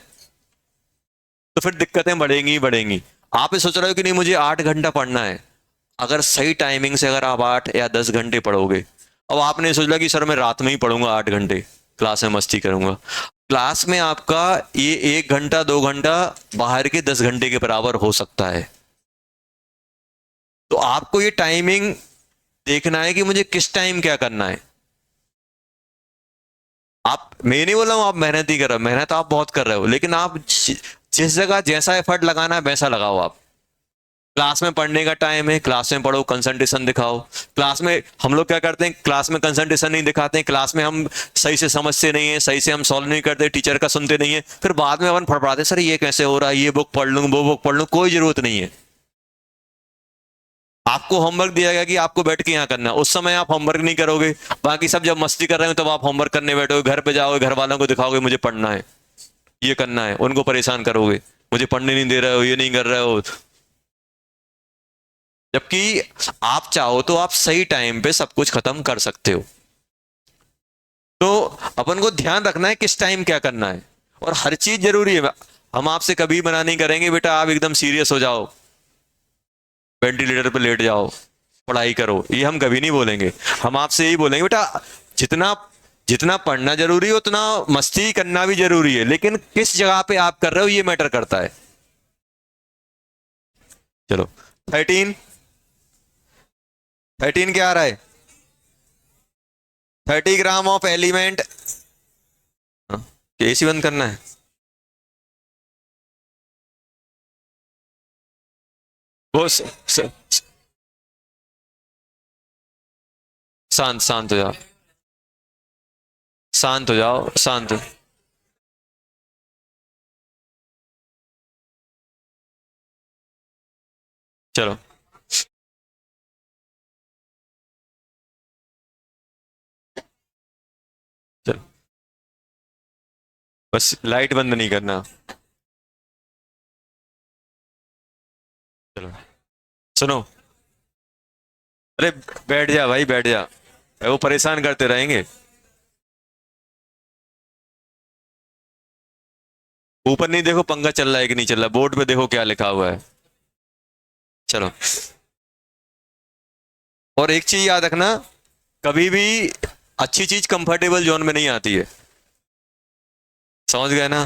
तो फिर दिक्कतें बढ़ेंगी ही बढ़ेंगी। आप ये सोच रहे हो कि नहीं मुझे 8 घंटा पढ़ना है, अगर सही टाइमिंग से अगर आप 8 या 10 घंटे पढ़ोगे। अब आपने सोचा कि सर मैं रात में ही पढ़ूंगा 8 घंटे, क्लास में मस्ती करूंगा। क्लास में आपका ये 1 घंटा 2 घंटा बाहर के 10 घंटे के बराबर हो सकता है। तो आपको ये टाइमिंग देखना है कि मुझे किस टाइम क्या करना है। आप, मैं नहीं बोल रहा हूं आप मेहनत ही कर रहे हो, मेहनत आप बहुत कर रहे हो, लेकिन आप जिस जगह जैसा एफर्ट लगाना है वैसा लगाओ आप। क्लास में पढ़ने का टाइम है, क्लास में पढ़ो, कंसंट्रेशन दिखाओ। क्लास में हम लोग क्या करते हैं, क्लास में कंसंट्रेशन नहीं दिखाते हैं, क्लास में हम सही से समझते नहीं है, सही से हम सॉल्व नहीं करते, टीचर का सुनते नहीं है, फिर बाद में अपन फड़फड़ाते सर ये कैसे हो रहा है, ये बुक पढ़ लूँ वो बुक पढ़ लूँ। कोई जरूरत नहीं है। आपको होमवर्क दिया गया कि आपको बैठ के यहाँ करना है, उस समय आप होमवर्क नहीं करोगे, बाकी सब जब मस्ती कर रहे हो तब आप होमवर्क करने बैठोगे, घर पे जाओगे घर वालों को दिखाओगे मुझे पढ़ना है, ये करना है, उनको परेशान करोगे, मुझे पढ़ने नहीं दे रहे हो, ये नहीं कर रहे हो। जबकि आप चाहो तो आप सही टाइम पे सब कुछ खत्म कर सकते हो। तो अपन को ध्यान रखना है किस टाइम क्या करना है, और हर चीज जरूरी है। हम आपसे कभी मना नहीं करेंगे बेटा आप एकदम सीरियस हो जाओ, वेंटिलेटर पे लेट जाओ, पढ़ाई करो, ये हम कभी नहीं बोलेंगे। हम आपसे यही बोलेंगे बेटा जितना जितना पढ़ना जरूरी है उतना मस्ती करना भी जरूरी है, लेकिन किस जगह पे आप कर रहे हो ये मैटर करता है। चलो 13। 13 क्या आ रहा है? 30 ग्राम ऑफ एलिमेंट। एसी बंद करना है। वो शांत शांत हो जाओ, शांत हो जाओ, शांत। चलो चलो, बस लाइट बंद नहीं करना। चलो सुनो, अरे बैठ जा भाई, बैठ जा, वो परेशान करते रहेंगे। ऊपर नहीं देखो पंखा चल रहा है कि नहीं चल रहा, बोर्ड पे देखो क्या लिखा हुआ है। चलो, और एक चीज याद रखना, कभी भी अच्छी चीज कंफर्टेबल जोन में नहीं आती है, समझ गए ना?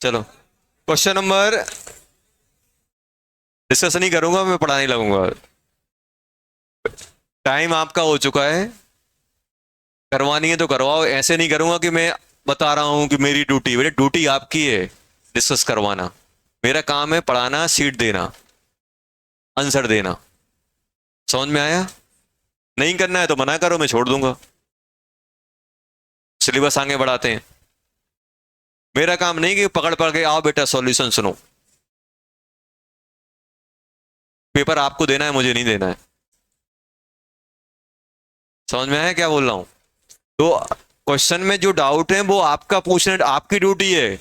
चलो, क्वेश्चन नंबर, डिस्कस नहीं करूंगा मैं, पढ़ाने लगूंगा। टाइम आपका हो चुका है, करवानी है तो करवाओ, ऐसे नहीं करूंगा कि मैं बता रहा हूं कि मेरी ड्यूटी, मेरी ड्यूटी आपकी है डिस्कस करवाना, मेरा काम है पढ़ाना, सीट देना, आंसर देना। समझ में आया? नहीं करना है तो मना करो, मैं छोड़ दूंगा, सिलेबस आगे बढ़ाते हैं। मेरा काम नहीं कि पकड़ पकड़ के आओ बेटा सॉल्यूशन सुनो, पेपर आपको देना है, मुझे नहीं देना है। समझ में आया क्या बोल रहा हूं? तो क्वेश्चन में जो डाउट है वो आपका पूछना, आपकी ड्यूटी है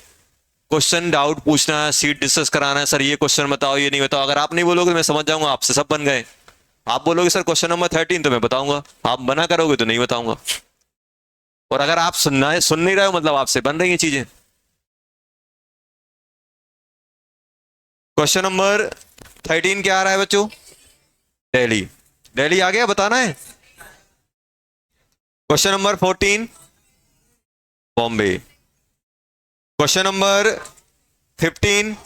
क्वेश्चन डाउट पूछना, सीट डिस्कस कराना है, सर ये क्वेश्चन बताओ, ये नहीं बताओ। अगर आप नहीं बोलोगे तो मैं समझ जाऊंगा आपसे सब बन गए। आप बोलोगे सर क्वेश्चन नंबर 13 तो मैं बताऊंगा, आप मना करोगे तो नहीं बताऊंगा। और अगर आप सुन नहीं रहे हो मतलब आपसे बन रही है चीजें। क्वेश्चन नंबर 13 क्या आ रहा है बच्चों? दिल्ली, दिल्ली आ गया, बताना है। Question number 14 Bombay. Question number 15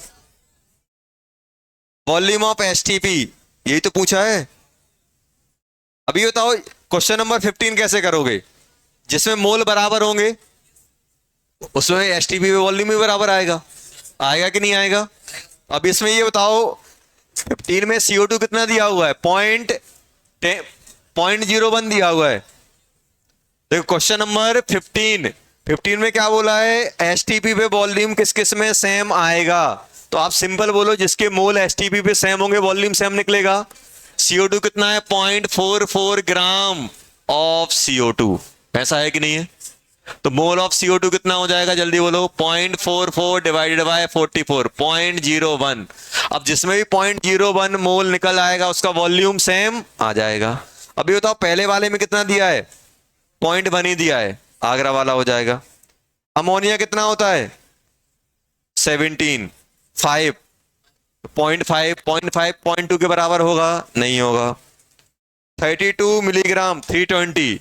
volume of STP, यही तो पूछा है। अभी बताओ क्वेश्चन नंबर 15 कैसे करोगे? जिसमें मोल बराबर होंगे उसमें एसटीपी में वॉल्यूम भी बराबर आएगा, आएगा कि नहीं आएगा? अब इसमें ये बताओ 15 में CO2 कितना दिया हुआ है? 0.01 दिया हुआ है। देखो क्वेश्चन नंबर 15 में क्या बोला है? एसटीपी पे वॉल्यूम किस किस में सेम आएगा? तो आप सिंपल बोलो जिसके मोल एसटीपी पे सेम होंगे वॉल्यूम सेम निकलेगा। CO2 कितना है? 0.44 ग्राम ऑफ CO2, ऐसा है कि नहीं है? तो मोल ऑफ CO2 कितना हो जाएगा जल्दी बोलो? 0.44 डिवाइडेड बाय 44, 0.01। अब जिसमें भी 0.01 मोल निकल आएगा उसका वॉल्यूम सेम आ जाएगा। अभी बताओ पहले वाले में कितना दिया है? 0.1 ही दिया है, आगरा वाला हो जाएगा। अमोनिया कितना होता है? 17, 5, 0.5, 0.5 0.2 के बराबर होगा? नहीं होगा। 32 milligram, 320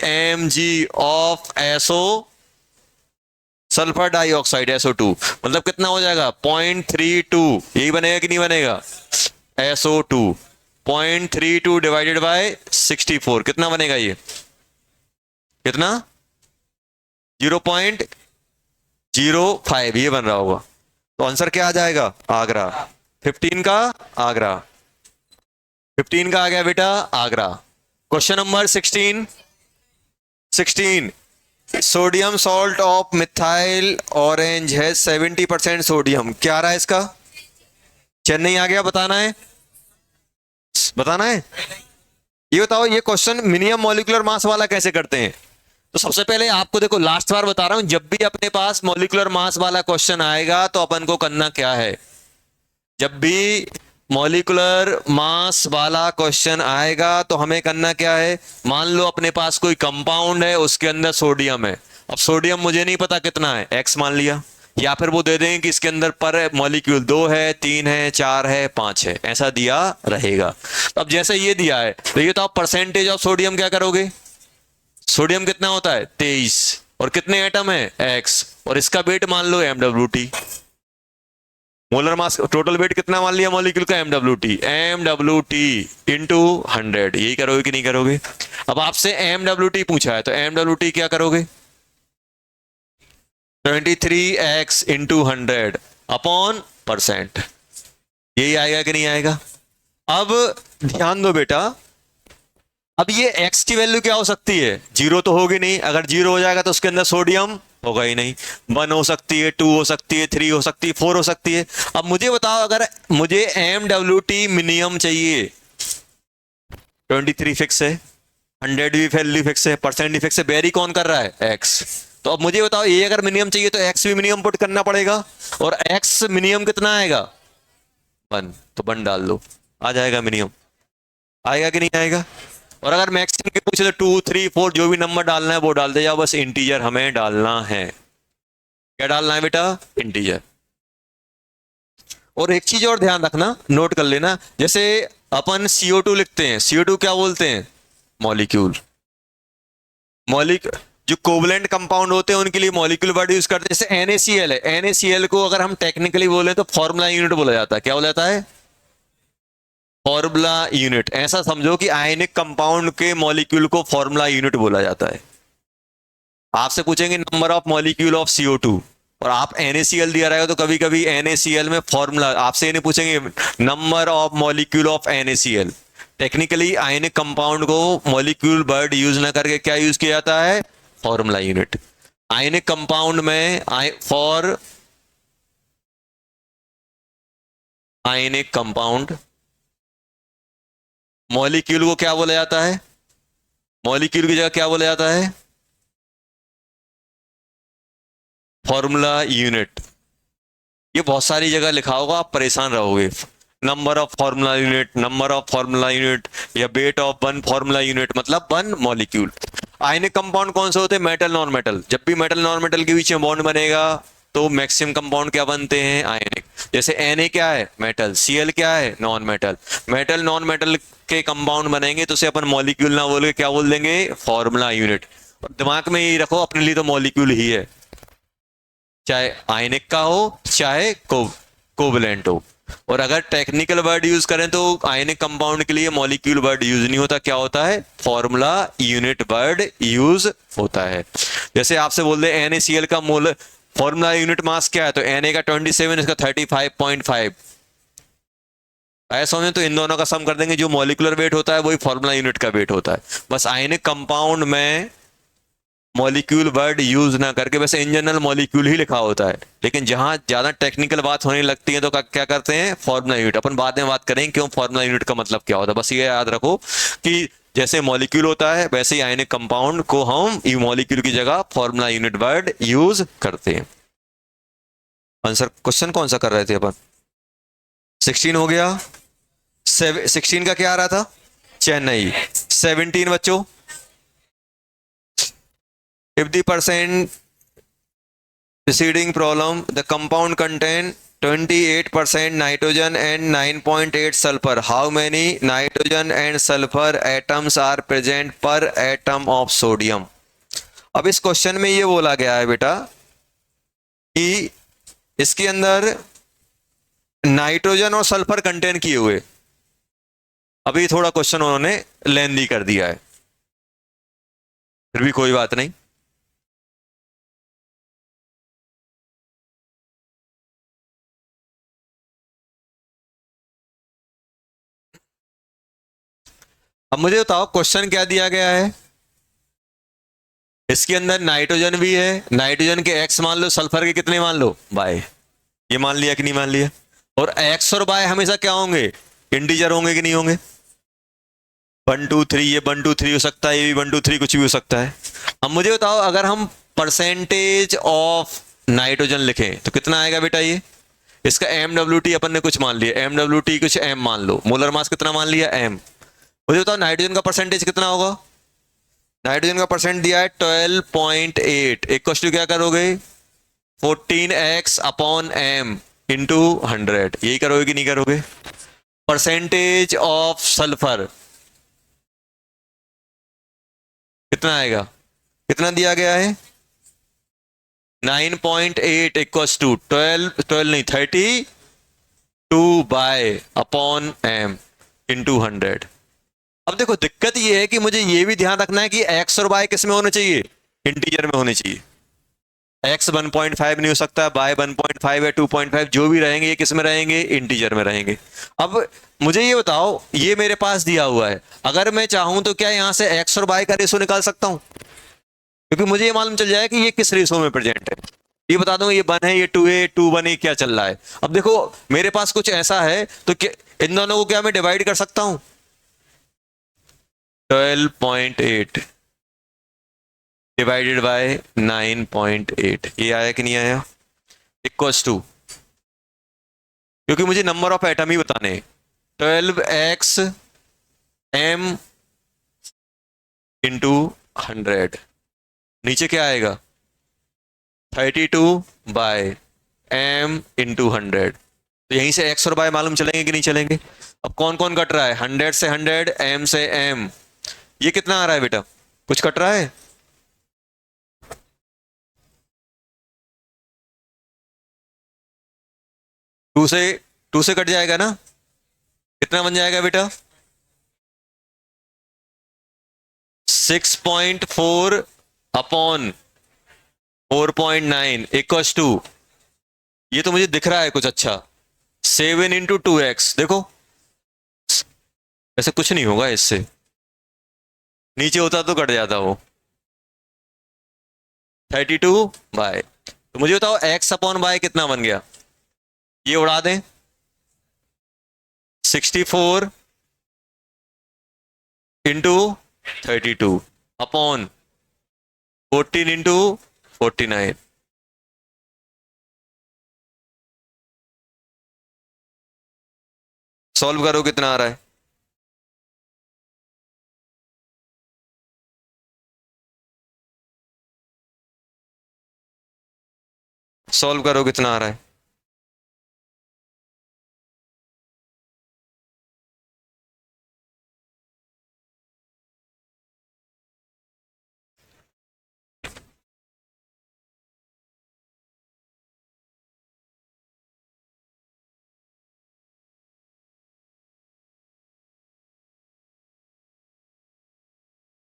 mg of SO sulphur dioxide SO2, मतलब कितना हो जाएगा? 0.32, यही बनेगा कि नहीं बनेगा? SO2 0.32 डिवाइडेड बाय 64 कितना बनेगा? ये कितना? 0.05 ये बन रहा होगा। तो आंसर क्या आ जाएगा? आगरा। 15 का आगरा, 15 का आ गया बेटा Agra. Question number 16 sodium salt of methyl orange है 70% सोडियम, क्या आ रहा है इसका? चेन्नई आ गया, बताना है, बताना है। ये बताओ ये क्वेश्चन मिनिमम मॉलिक्यूलर मास वाला कैसे करते हैं? तो सबसे पहले आपको देखो, लास्ट बार बता रहा हूं, जब भी अपने पास मॉलिक्यूलर मास वाला क्वेश्चन आएगा तो अपन को करना क्या है? जब भी मॉलिक्यूलर मास वाला क्वेश्चन आएगा तो हमें करना क्या है? मान लो अपने पास कोई कंपाउंड है, उसके अंदर सोडियम है। अब सोडियम मुझे नहीं पता कितना है, X मान लिया, या फिर वो दे देंगे कि इसके अंदर पर मॉलिक्यूल 2 है, 3 है, 4 है, 5 है, ऐसा दिया रहेगा। तो अब जैसे ये दिया है तो ये तो आप परसेंटेज ऑफ सोडियम क्या करोगे? सोडियम कितना होता है? 23, और कितने एटम है? X, और इसका वेट मान लो MWT, molar mass total weight कितना मान लिया मॉलिक्यूल का? MWT इंटू 100, यही करोगे कि नहीं करोगे? अब आपसे MWT पूछा है तो MWT क्या करोगे? 23x इंटू 100 अपॉन %, यही आएगा कि नहीं आएगा? अब ध्यान दो बेटा, अब ये x की वैल्यू क्या हो सकती है? 0 तो होगी नहीं, अगर 0 हो जाएगा तो उसके अंदर सोडियम होगा ही नहीं। 1 हो सकती है, 2 हो सकती है, 3 हो सकती है, 4 हो सकती है। अब मुझे बताओ, अगर मुझे MWT मिनिमम चाहिए, 23 फिक्स है, 100 भी वैल्यू फिक्स है, परसेंट भी फिक्स है, वेरी कौन कर रहा है, एक्स। तो अब मुझे बताओ, ये अगर मिनिमम चाहिए तो एक्स भी मिनिमम पुट करना पड़ेगा, और एक्स मिनिमम कितना आएगा, 1, तो 1 डाल दो, आ जाएगा मिनिमम। आएगा कि नहीं आएगा? और अगर मैक्सिमम के पूछे तो 2, 3, 4 जो भी नंबर डालना है वो डाल दे जाओ, बस इंटीजर हमें डालना है। क्या डालना है बेटा, इंटीजर। और एक चीज और ध्यान रखना, नोट कर लेना, जैसे अपन CO2 लिखते हैं, CO2 क्या बोलते हैं, मॉलिक्यूल। मॉलिक जो कोवलेंट कंपाउंड होते हैं उनके लिए मॉलिक्यूल वर्ड यूज करते हैं। जैसे NaCl है, NaCl को अगर हम टेक्निकली बोले तो फॉर्मूला यूनिट बोला जाता है। क्या बोला जाता है, फॉर्मूला यूनिट। ऐसा समझो कि आयनिक कंपाउंड के मॉलिक्यूल को फॉर्मूला यूनिट बोला जाता है। आपसे पूछेंगे number of molecule of CO2, और आप NaCl दिया रहेगा तो कभी कभी NaCl में फॉर्मूला आपसे ये नहीं पूछेंगे number of molecule of NaCl। Technically ionic compound को मॉलिक्यूल वर्ड यूज ना करके क्या यूज किया जाता है, फॉर्मूला यूनिट। आयनिक कंपाउंड में फॉर आयनिक कंपाउंड मॉलिक्यूल को क्या बोला जाता है, मॉलिक्यूल की जगह क्या बोला जाता है, फॉर्मूला यूनिट। ये बहुत सारी जगह लिखा होगा, आप परेशान रहोगे। Number of formula unit, number of formula unit, या वेट ऑफ 1 फॉर्मूला यूनिट, मतलब 1 मॉलिक्यूल। आयनिक कंपाउंड कौन से होते हैं, मेटल नॉन मेटल। जब भी मेटल नॉन मेटल के बीच में बॉन्ड बनेगा तो मैक्सिमम कंपाउंड क्या बनते हैं, आयनिक। जैसे Na क्या है, मेटल, Cl क्या है, non metal. Metal non metal के कंपाउंड बनेंगे तो उसे अपन मॉलिक्यूल ना बोल के क्या बोल देंगे, फॉर्मूला यूनिट। दिमाग में यही रखो, अपने लिए तो मॉलिक्यूल ही है, चाहे आयनिक का हो चाहे कोवलेंट हो। और अगर टेक्निकल वर्ड यूज करें तो आयनिक कंपाउंड के लिए मॉलिक्यूल वर्ड यूज नहीं होता, क्या होता है, फॉर्मूला यूनिट वर्ड यूज होता है। जैसे आपसे बोल दे NaCl का मोल फॉर्मूला यूनिट मास क्या है, तो Na का 27, इसका 35.5। ऐसा में तो इन दोनों का सम कर देंगे, जो मॉलिकुलर वेट होता है वही फॉर्मूला यूनिट का वेट होता है। बस आयनिक कंपाउंड में मॉलिक्यूल वर्ड यूज ना करके वैसे इन जनरल मॉलिक्यूल ही लिखा होता है, लेकिन जहां ज्यादा टेक्निकल बात होने लगती है तो क्या करते हैं, फॉर्मूला यूनिट। अपन बाद में बात करेंगे क्यों फॉर्मूला यूनिट का मतलब क्या होता है। बस ये याद रखो कि जैसे मॉलिक्यूल होता है वैसे ही आयनिक कंपाउंड को हम मॉलिक्यूल की जगह फॉर्मूला यूनिट वर्ड यूज करते हैं। आंसर क्वेश्चन कौन सा कर रहे थे अपन, 16 हो गया। 16 का क्या आ रहा था, चेन्नई। 17 बच्चों, if the percent preceding problem the compound contain 28% nitrogen and 9.8 sulfur, how many nitrogen and sulfur atoms are present per atom of sodium। अब इस क्वेश्चन में ये बोला गया है बेटा कि इसके अंदर नाइट्रोजन और सल्फर कंटेन किए हुए। अभी थोड़ा क्वेश्चन उन्होंने लेंदी कर दिया है, फिर भी कोई बात नहीं। अब मुझे बताओ क्वेश्चन क्या दिया गया है, इसके अंदर नाइट्रोजन भी है, नाइट्रोजन के x मान लो, सल्फर के कितने मान लो, y। ये मान लिया कि नहीं मान लिया। और x और y हमेशा क्या होंगे, इंटीजर होंगे कि नहीं होंगे। 1 2 3, ये 1 2 3 हो सकता है, ये भी 1 2 3 कुछ भी हो सकता है। अब मुझे बताओ अगर हम परसेंटेज ऑफ नाइट्रोजन लिखें तो कितना आएगा बेटा, ये इसका MWT अपन ने कुछ मान लिया, MWT कुछ m मान लो, मोलर मास कितना मान लिया, m। मुझे बताओ नाइट्रोजन का परसेंटेज कितना होगा, नाइट्रोजन का परसेंट दिया है 12.8। एक क्वेश्चन क्या करोगे, 14x अपॉन m इंटू 100, यही करोगे कि नहीं करोगे। परसेंटेज ऑफ सल्फर कितना आएगा, कितना दिया गया है, 9.8 इक्वल्स टू 12 नहीं 32 बाय अपॉन m इंटू 100। अब देखो दिक्कत ये है कि मुझे ये भी ध्यान रखना है कि x और y किस में होने चाहिए, इंटीजर में होने चाहिए। x 1.5 नहीं हो सकता, y 1.5 है, 2.5 जो भी रहेंगे ये किस में रहेंगे, इंटीजर में रहेंगे। अब मुझे ये बताओ, ये मेरे पास दिया हुआ है, अगर मैं चाहूं तो क्या यहां से x और y का रेशो निकाल सकता हूं, क्योंकि मुझे ये मालूम चल जाएगा कि ये किस रेशो में प्रेजेंट है। ये बता दूंगा ये 1 है, ये 2 है, 2 1 है, क्या चल रहा है। अब देखो मेरे पास कुछ ऐसा है तो क्या इन दोनों को क्या मैं डिवाइड कर सकता हूं? 12.8 डिवाइडेड बाय 9.8, ये आया कि नहीं आया? इक्वल्स टू, क्योंकि मुझे नंबर ऑफ एटम ही बताने हैं, 12x m इंटू 100। नीचे क्या आएगा? 32 बाय m इंटू 100। तो यहीं से x और y मालूम चलेंगे कि नहीं चलेंगे? अब कौन कौन कट रहा है? 100 से 100, m से m। ये कितना आ रहा है बेटा? कुछ कट रहा है? टू से कट जाएगा ना? कितना बन जाएगा बेटा? 6.4 अपॉन 4.9 इक्वल्स टू, ये तो मुझे दिख रहा है कुछ अच्छा, 7 इंटू 2x। देखो ऐसे कुछ नहीं होगा इससे, नीचे होता तो कट जाता वो। 32 बाय, तो मुझे बताओ x अपॉन बाय कितना बन गया? ये उड़ा दें, 64 इंटू 32 अपॉन 14 इंटू 49। सॉल्व करो कितना आ रहा है? सॉल्व करो कितना आ रहा है?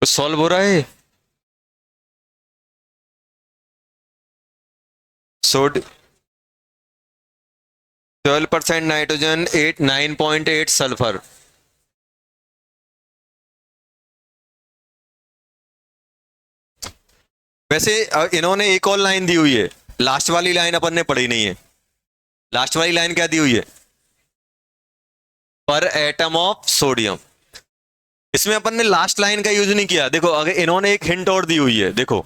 तो सॉल्व हो रहा है। सोड 12% नाइट्रोजन, 9.8 सल्फर। वैसे इन्होंने एक और लाइन दी हुई है, लास्ट वाली लाइन अपन ने पढ़ी नहीं है। लास्ट वाली लाइन क्या दी हुई है? पर एटम ऑफ सोडियम। इसमें अपन ने लास्ट लाइन का यूज नहीं किया। देखो अगर इन्होंने एक हिंट और दी हुई है, देखो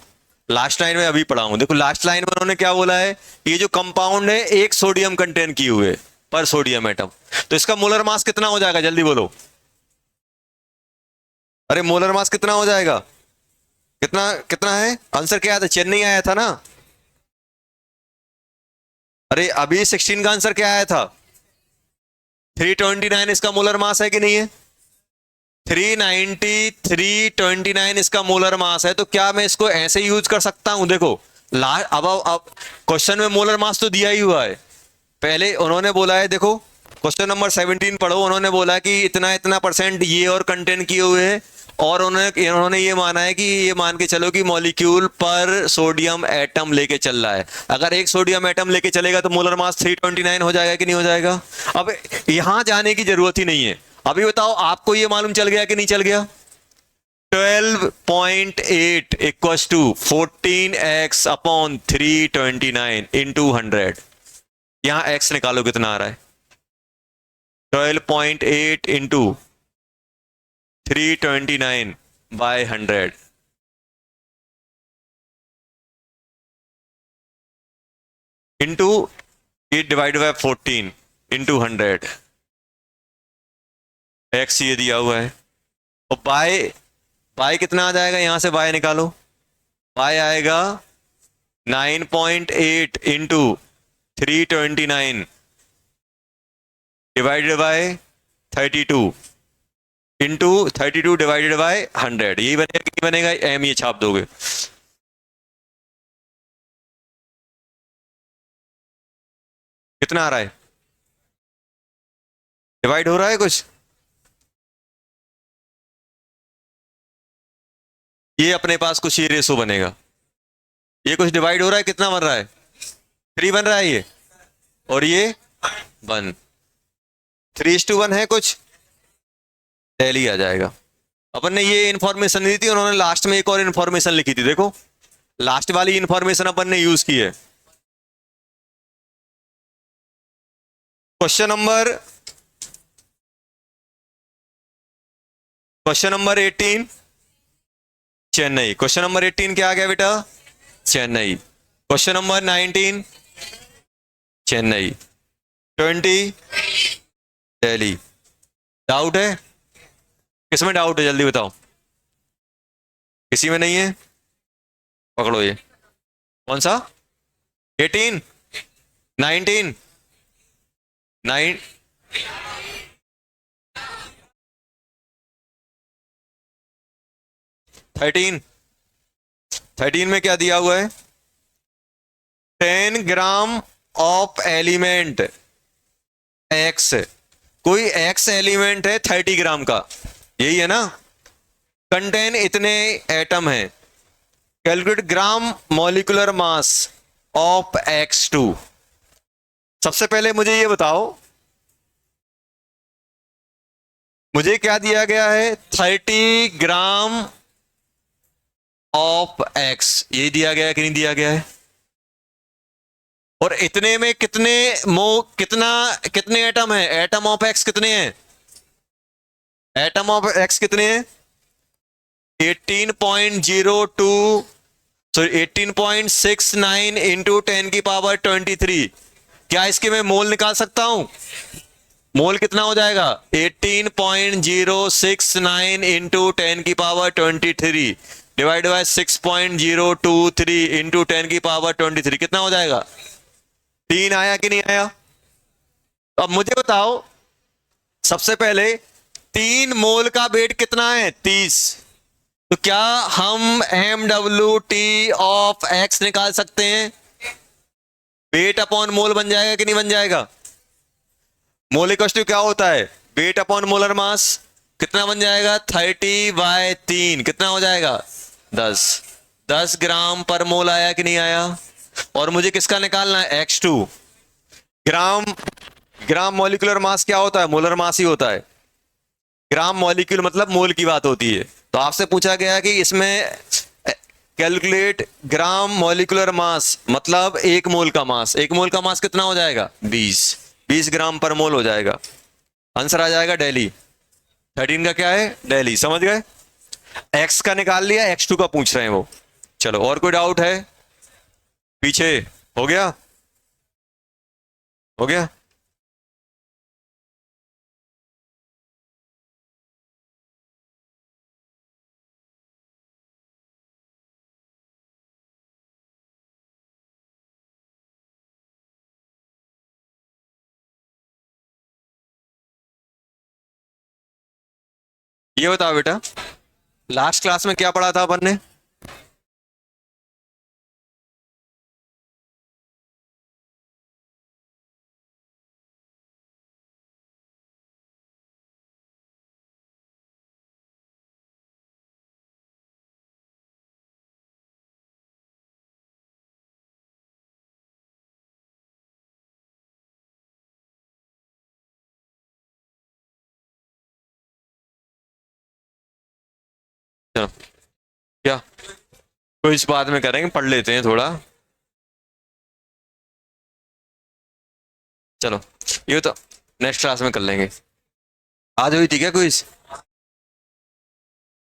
लास्ट लाइन में अभी पढ़ा हूं, देखो लास्ट लाइन में उन्होंने क्या बोला है, ये जो कंपाउंड है एक सोडियम कंटेन किए हुए पर सोडियम एटम। तो इसका मोलर मास कितना हो जाएगा? जल्दी बोलो। अरे मोलर मास कितना हो जाएगा? कितना कितना है? आंसर क्या आया था? चेन्नई आया था ना? अरे अभी 16 का आंसर क्या आया था? 329 इसका मोलर मास है कि नहीं है? 393.29 इसका मोलर मास है। तो क्या मैं इसको ऐसे यूज कर सकता हूं? देखो अब क्वेश्चन में मोलर मास तो दिया ही हुआ है। पहले उन्होंने बोला है, देखो क्वेश्चन नंबर 17 पढ़ो, उन्होंने बोला कि इतना इतना परसेंट ये और कंटेंट किए हुए हैं, और उन्होंने ये माना है कि ये मान के चलो कि मॉलिक्यूल पर सोडियम एटम लेके चल रहा है। अगर एक सोडियम एटम लेके चलेगा तो मोलर मास 329 हो जाएगा कि नहीं हो जाएगा? अब यहां जाने की जरूरत ही नहीं है। अभी बताओ आपको ये मालूम चल गया कि नहीं चल गया? 12.8 equals to 14x upon 329 into 100। यहां x निकालो कितना आ रहा है? 12.8 इंटू 329 बाय 100 इंटू ये डिवाइड बाय 14 इंटू 100। x ये दिया हुआ है, और बाय बाय कितना आ जाएगा? यहां से बाय निकालो, बाय आएगा 9.8 into 329 divided by 32 into 32 divided by 100। यही बनेगा कि बनेगा? एम ये छाप दोगे। कितना आ रहा है? डिवाइड हो रहा है कुछ? ये अपने पास कुछ ये रेशो बनेगा, ये कुछ डिवाइड हो रहा है, कितना बन रहा है? 3 बन रहा है ये, और ये 1, 3:1 है कुछ, टैली आ जाएगा। अपन ने ये इंफॉर्मेशन दी थी, उन्होंने लास्ट में एक और इंफॉर्मेशन लिखी थी, देखो लास्ट वाली इंफॉर्मेशन अपन ने यूज की है। Question number 18, Chennai. Question number 18 क्या आ गया बेटा? Chennai. Question number 19, Chennai. 20, Delhi. Doubt है? किसमें डाउट है, जल्दी बताओ। किसी में नहीं है? पकड़ो ये। कौन सा? 18, 19, 9, 13। 13 में क्या दिया हुआ है? 10 ग्राम ऑफ एलिमेंट एक्स। कोई एक्स एलिमेंट है 30 ग्राम का, यही है ना? कंटेन इतने एटम है। Calculate gram molecular mass of X2। सबसे पहले मुझे ये बताओ, मुझे क्या दिया गया है? 30 ग्राम ऑफ X। ये दिया गया है कि नहीं दिया गया है? और इतने में कितने एटम है? एटम ऑफ X कितने हैं? एटम ऑफ X कितने हैं? 18.02, सॉरी 18.69 इंटू 10⁻23। क्या इसके मैं मोल निकाल सकता हूं? मोल कितना हो जाएगा? 18.069 इंटू 10⁻23 डिवाइड बाय 6.023 इंटू 10⁻23, कितना हो जाएगा? 3 आया कि नहीं आया? तो अब मुझे बताओ, सबसे पहले 3 मोल का वेट कितना है? 30। तो क्या हम MWT ऑफ X निकाल सकते हैं? वेट अपॉन मोल बन जाएगा कि नहीं बन जाएगा? मोल इक्वल टू क्या होता है? Weight upon molar mass. कितना बन जाएगा? 30/3, कितना हो जाएगा? 10। 10 ग्राम पर मोल आया कि नहीं आया? और मुझे किसका निकालना है? X2। ग्राम ग्राम मॉलिक्यूलर मास क्या होता है? मोलर मास ही होता है। ग्राम मॉलिक्यूल मतलब मोल की बात होती है। तो आपसे पूछा गया कि इसमें कैलकुलेट ग्राम मॉलिक्यूलर मास, मतलब 1 मोल का मास। 1 मोल का मास कितना हो जाएगा? 20 ग्राम पर मोल हो जाएगा। आंसर आ जाएगा दिल्ली। 13 का क्या है? दिल्ली। समझ गए? एक्स का निकाल लिया, X2 का पूछ रहे हैं वो। चलो, और कोई डाउट है? पीछे हो गया? हो गया? ये बताओ बेटा, लास्ट क्लास में क्या पढ़ा था अपन ने? चलो, क्या कोई इस बाद में करेंगे, पढ़ लेते हैं थोड़ा। चलो, ये तो नेक्स्ट क्लास में कर लेंगे। आज हुई थी क्या क्विज?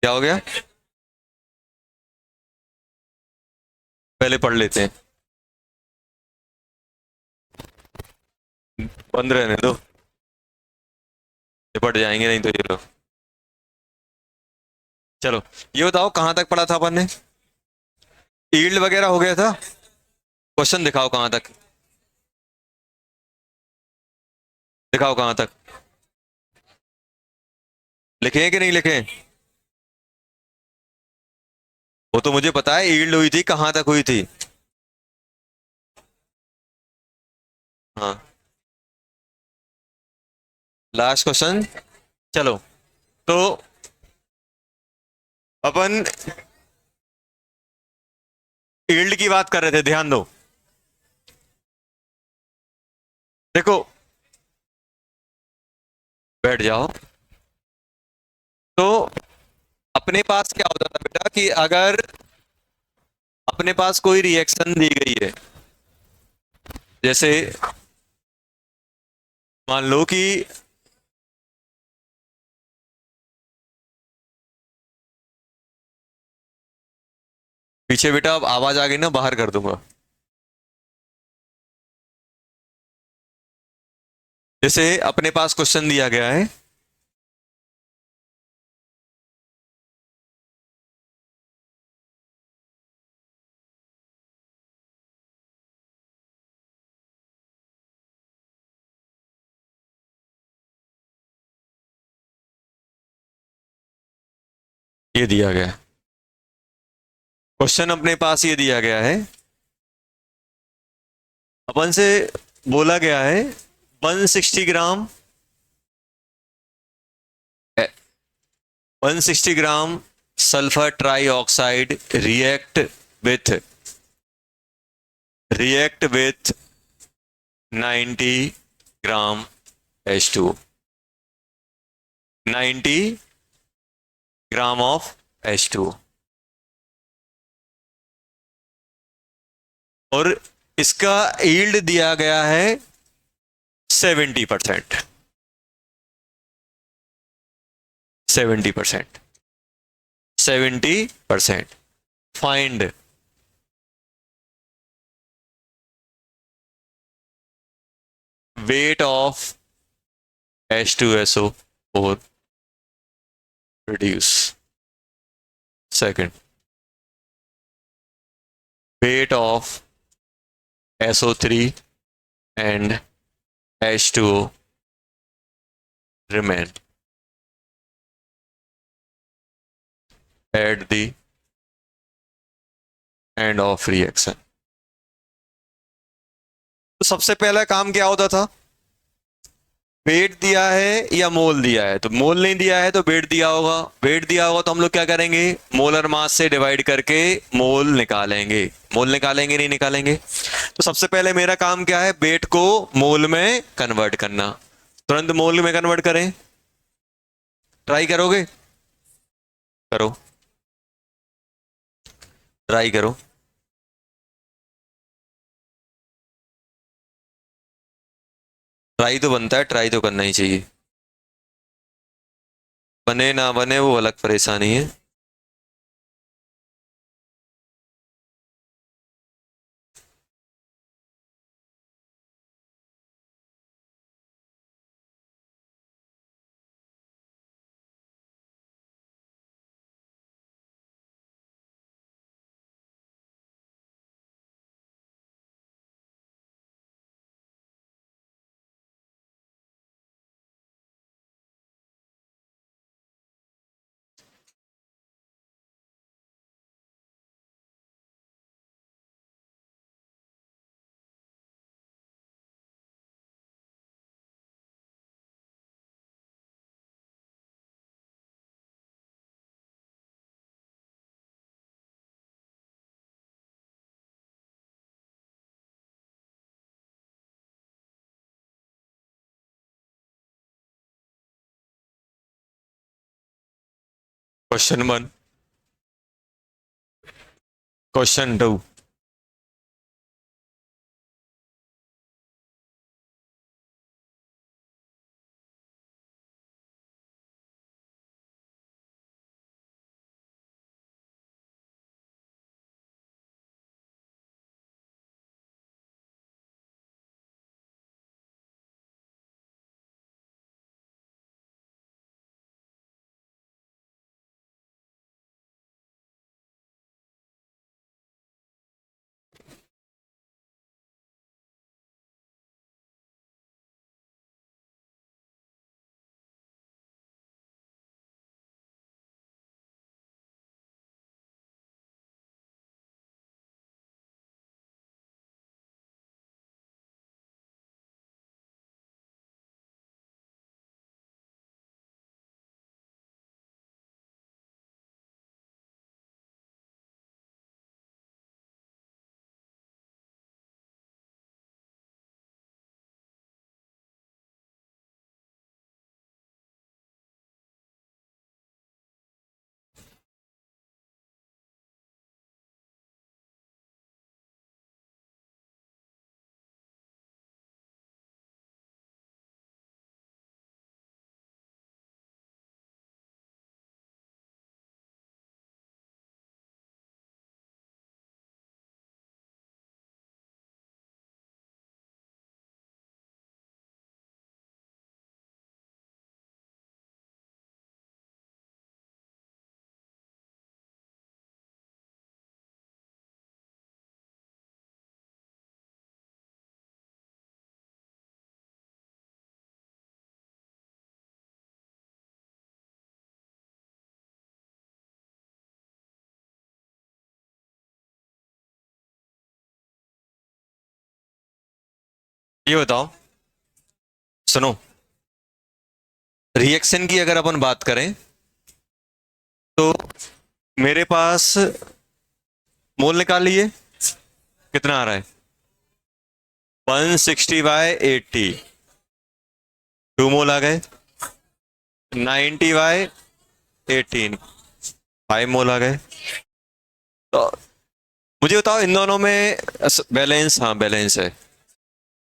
क्या हो गया? पहले पढ़ लेते हैं, बंद रहने दो, निपट जाएंगे नहीं तो ये लोग। चलो, ये बताओ कहां तक पढ़ा था अपन ने? ईल्ड वगैरह हो गया था? क्वेश्चन दिखाओ कहां तक, दिखाओ कहां तक लिखे हैं कि नहीं लिखे हैं? वो तो मुझे पता है, ईल्ड हुई थी, कहां तक हुई थी? हाँ, लास्ट क्वेश्चन। चलो, तो अपन ईल्ड की बात कर रहे थे, ध्यान दो। देखो, बैठ जाओ। तो अपने पास क्या होता था बेटा कि अगर अपने पास कोई रिएक्शन दी गई है, जैसे मान लो कि पीछे बेटा अब आवाज आ गई ना, बाहर कर दूंगा। जैसे अपने पास क्वेश्चन दिया गया है, ये दिया गया है क्वेश्चन, अपने पास ये दिया गया है, अपन से बोला गया है 160 ग्राम 160 ग्राम sulphur trioxide with react with 90 gram H2, 90 gram of H2, और इसका यील्ड दिया गया है 70%। 70%। 70%। Find weight of H2SO4 produce। Second, weight of SO3 and H2O remain at the end of reaction। तो सबसे पहला काम क्या होता था, वेट दिया है या मोल दिया है, तो मोल नहीं दिया है तो वेट दिया होगा, वेट दिया होगा तो हम लोग क्या करेंगे, मोलर मास से डिवाइड करके मोल निकालेंगे। मोल निकालेंगे नहीं निकालेंगे, तो सबसे पहले मेरा काम क्या है, वेट को मोल में कन्वर्ट करना। तुरंत मोल में कन्वर्ट करें, ट्राई करोगे, करो, ट्राई करो। ट्राई तो बनता है, ट्राई तो करना ही चाहिए, बने ना बने वो अलग परेशानी है। Question 1, question 2। ये बताओ, सुनो, रिएक्शन की अगर अपन बात करें तो मेरे पास मोल निकाल लिए, कितना आ रहा है? 160/80, 2 मोल आ गए। 90/18, 5 मोल आ गए। तो मुझे बताओ इन दोनों में बैलेंस, हाँ बैलेंस है।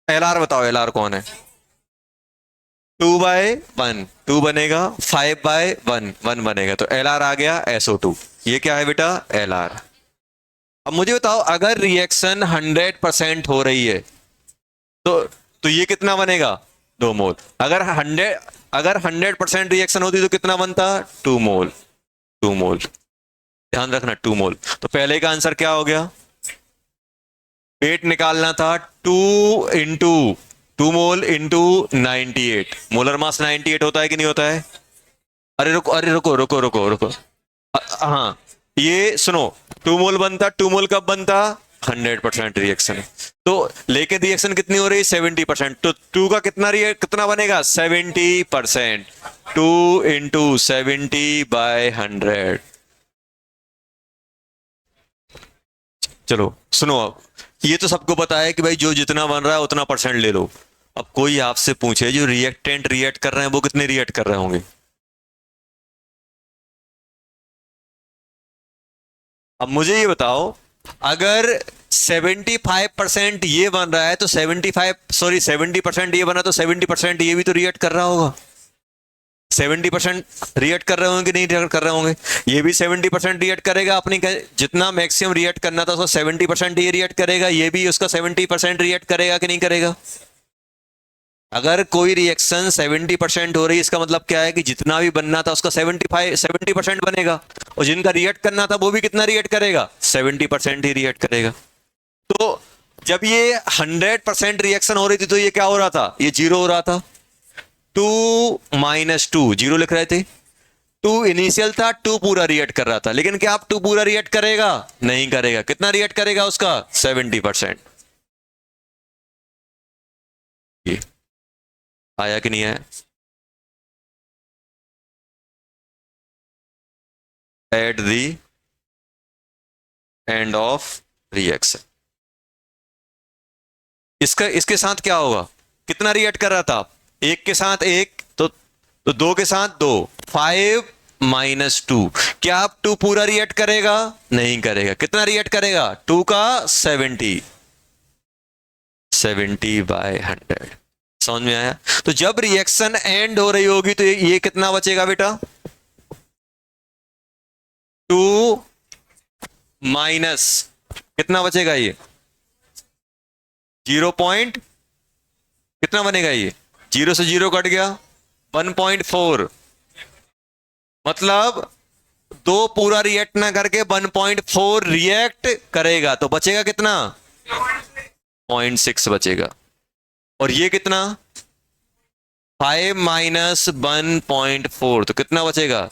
एल आर बताओ, एल आर कौन है? 2/1, 2 बनेगा, 5/1, 1 बनेगा, तो एल आर आ गया SO2। ये क्या है बेटा? L R. अब मुझे बताओ अगर रिएक्शन 100% हो रही है तो ये कितना बनेगा? 2 मोल। अगर 100% रिएक्शन होती तो कितना बनता? 2 मोल। 2 मोल, ध्यान रखना 2 मोल। तो पहले का आंसर क्या हो गया? वेट निकालना था 2 मोल इंटू 98। मोलर मास 98 होता है कि नहीं होता है? अरे रुको, अरे रुको रुको रुको रुको। हाँ, ये सुनो, 2 मोल बनता, 2 मोल कब बनता? 100% रिएक्शन। तो लेकिन रिएक्शन कितनी हो रही है? 70%। तो 2 का कितना बनेगा? 70%। 2 इंटू 70/100। चलो सुनो, अब ये तो सबको पता है कि भाई जो जितना बन रहा है उतना परसेंट ले लो। अब कोई आपसे पूछे जो रिएक्टेंट रिएक्ट कर रहे हैं वो कितने रिएक्ट कर रहे होंगे? अब मुझे ये बताओ, अगर 75% ये बन रहा है तो 70% ये बना तो 70% ये भी तो रिएक्ट कर रहा होगा। 70% रिएक्ट कर रहे होंगे कि नहीं रिएक्ट कर रहे होंगे? ये भी 70% रिएक्ट करेगा, अपनी जितना मैक्सिमम रिएक्ट करना था उसको 70% ये रिएक्ट करेगा, ये भी उसका 70% रिएक्ट करेगा कि नहीं करेगा? अगर कोई रिएक्शन 70% हो रही है इसका मतलब क्या है कि जितना भी बनना था उसका 70% बनेगा, और जिनका रिएक्ट करना था वो भी कितना रिएक्ट करेगा? 70% ही रिएक्ट करेगा। तो जब ये 100% रिएक्शन हो रही थी तो ये क्या हो रहा था? ये जीरो हो रहा था। 2 - 2 जीरो लिख रहे थे। 2 इनिशियल था, 2 पूरा रिएक्ट कर रहा था, लेकिन क्या आप 2 पूरा रिएक्ट करेगा? नहीं करेगा। कितना रिएक्ट करेगा उसका? 70%। ये आया कि नहीं आया? At the end of reaction, इसका इसके साथ क्या होगा? कितना रिएक्ट कर रहा था? एक के साथ एक, तो 2 के साथ 2, 5 - 2। क्या आप 2 पूरा रिएक्ट करेगा? नहीं करेगा। कितना रिएक्ट करेगा? 2 का 70, 70/100। समझ में आया? तो जब रिएक्शन एंड हो रही होगी तो ये कितना बचेगा बेटा? 2 माइनस कितना बचेगा? ये 0 पॉइंट कितना बनेगा? ये 0 से 0 कट गया, 1.4। मतलब 2 पूरा रिएक्ट ना करके 1.4 रिएक्ट करेगा, तो बचेगा कितना? 0.6 बचेगा। और ये कितना? 5 - 1.4, तो कितना बचेगा?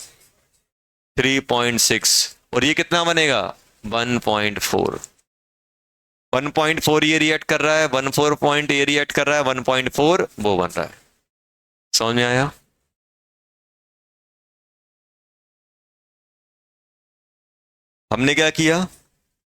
3.6। और ये कितना बनेगा? 1.4। 1.4 ये रिएक्ट कर रहा है, 1.4 पॉइंट ये रिएक्ट कर रहा है, 1.4 वो बन रहा है। समझ में आया? हमने क्या किया?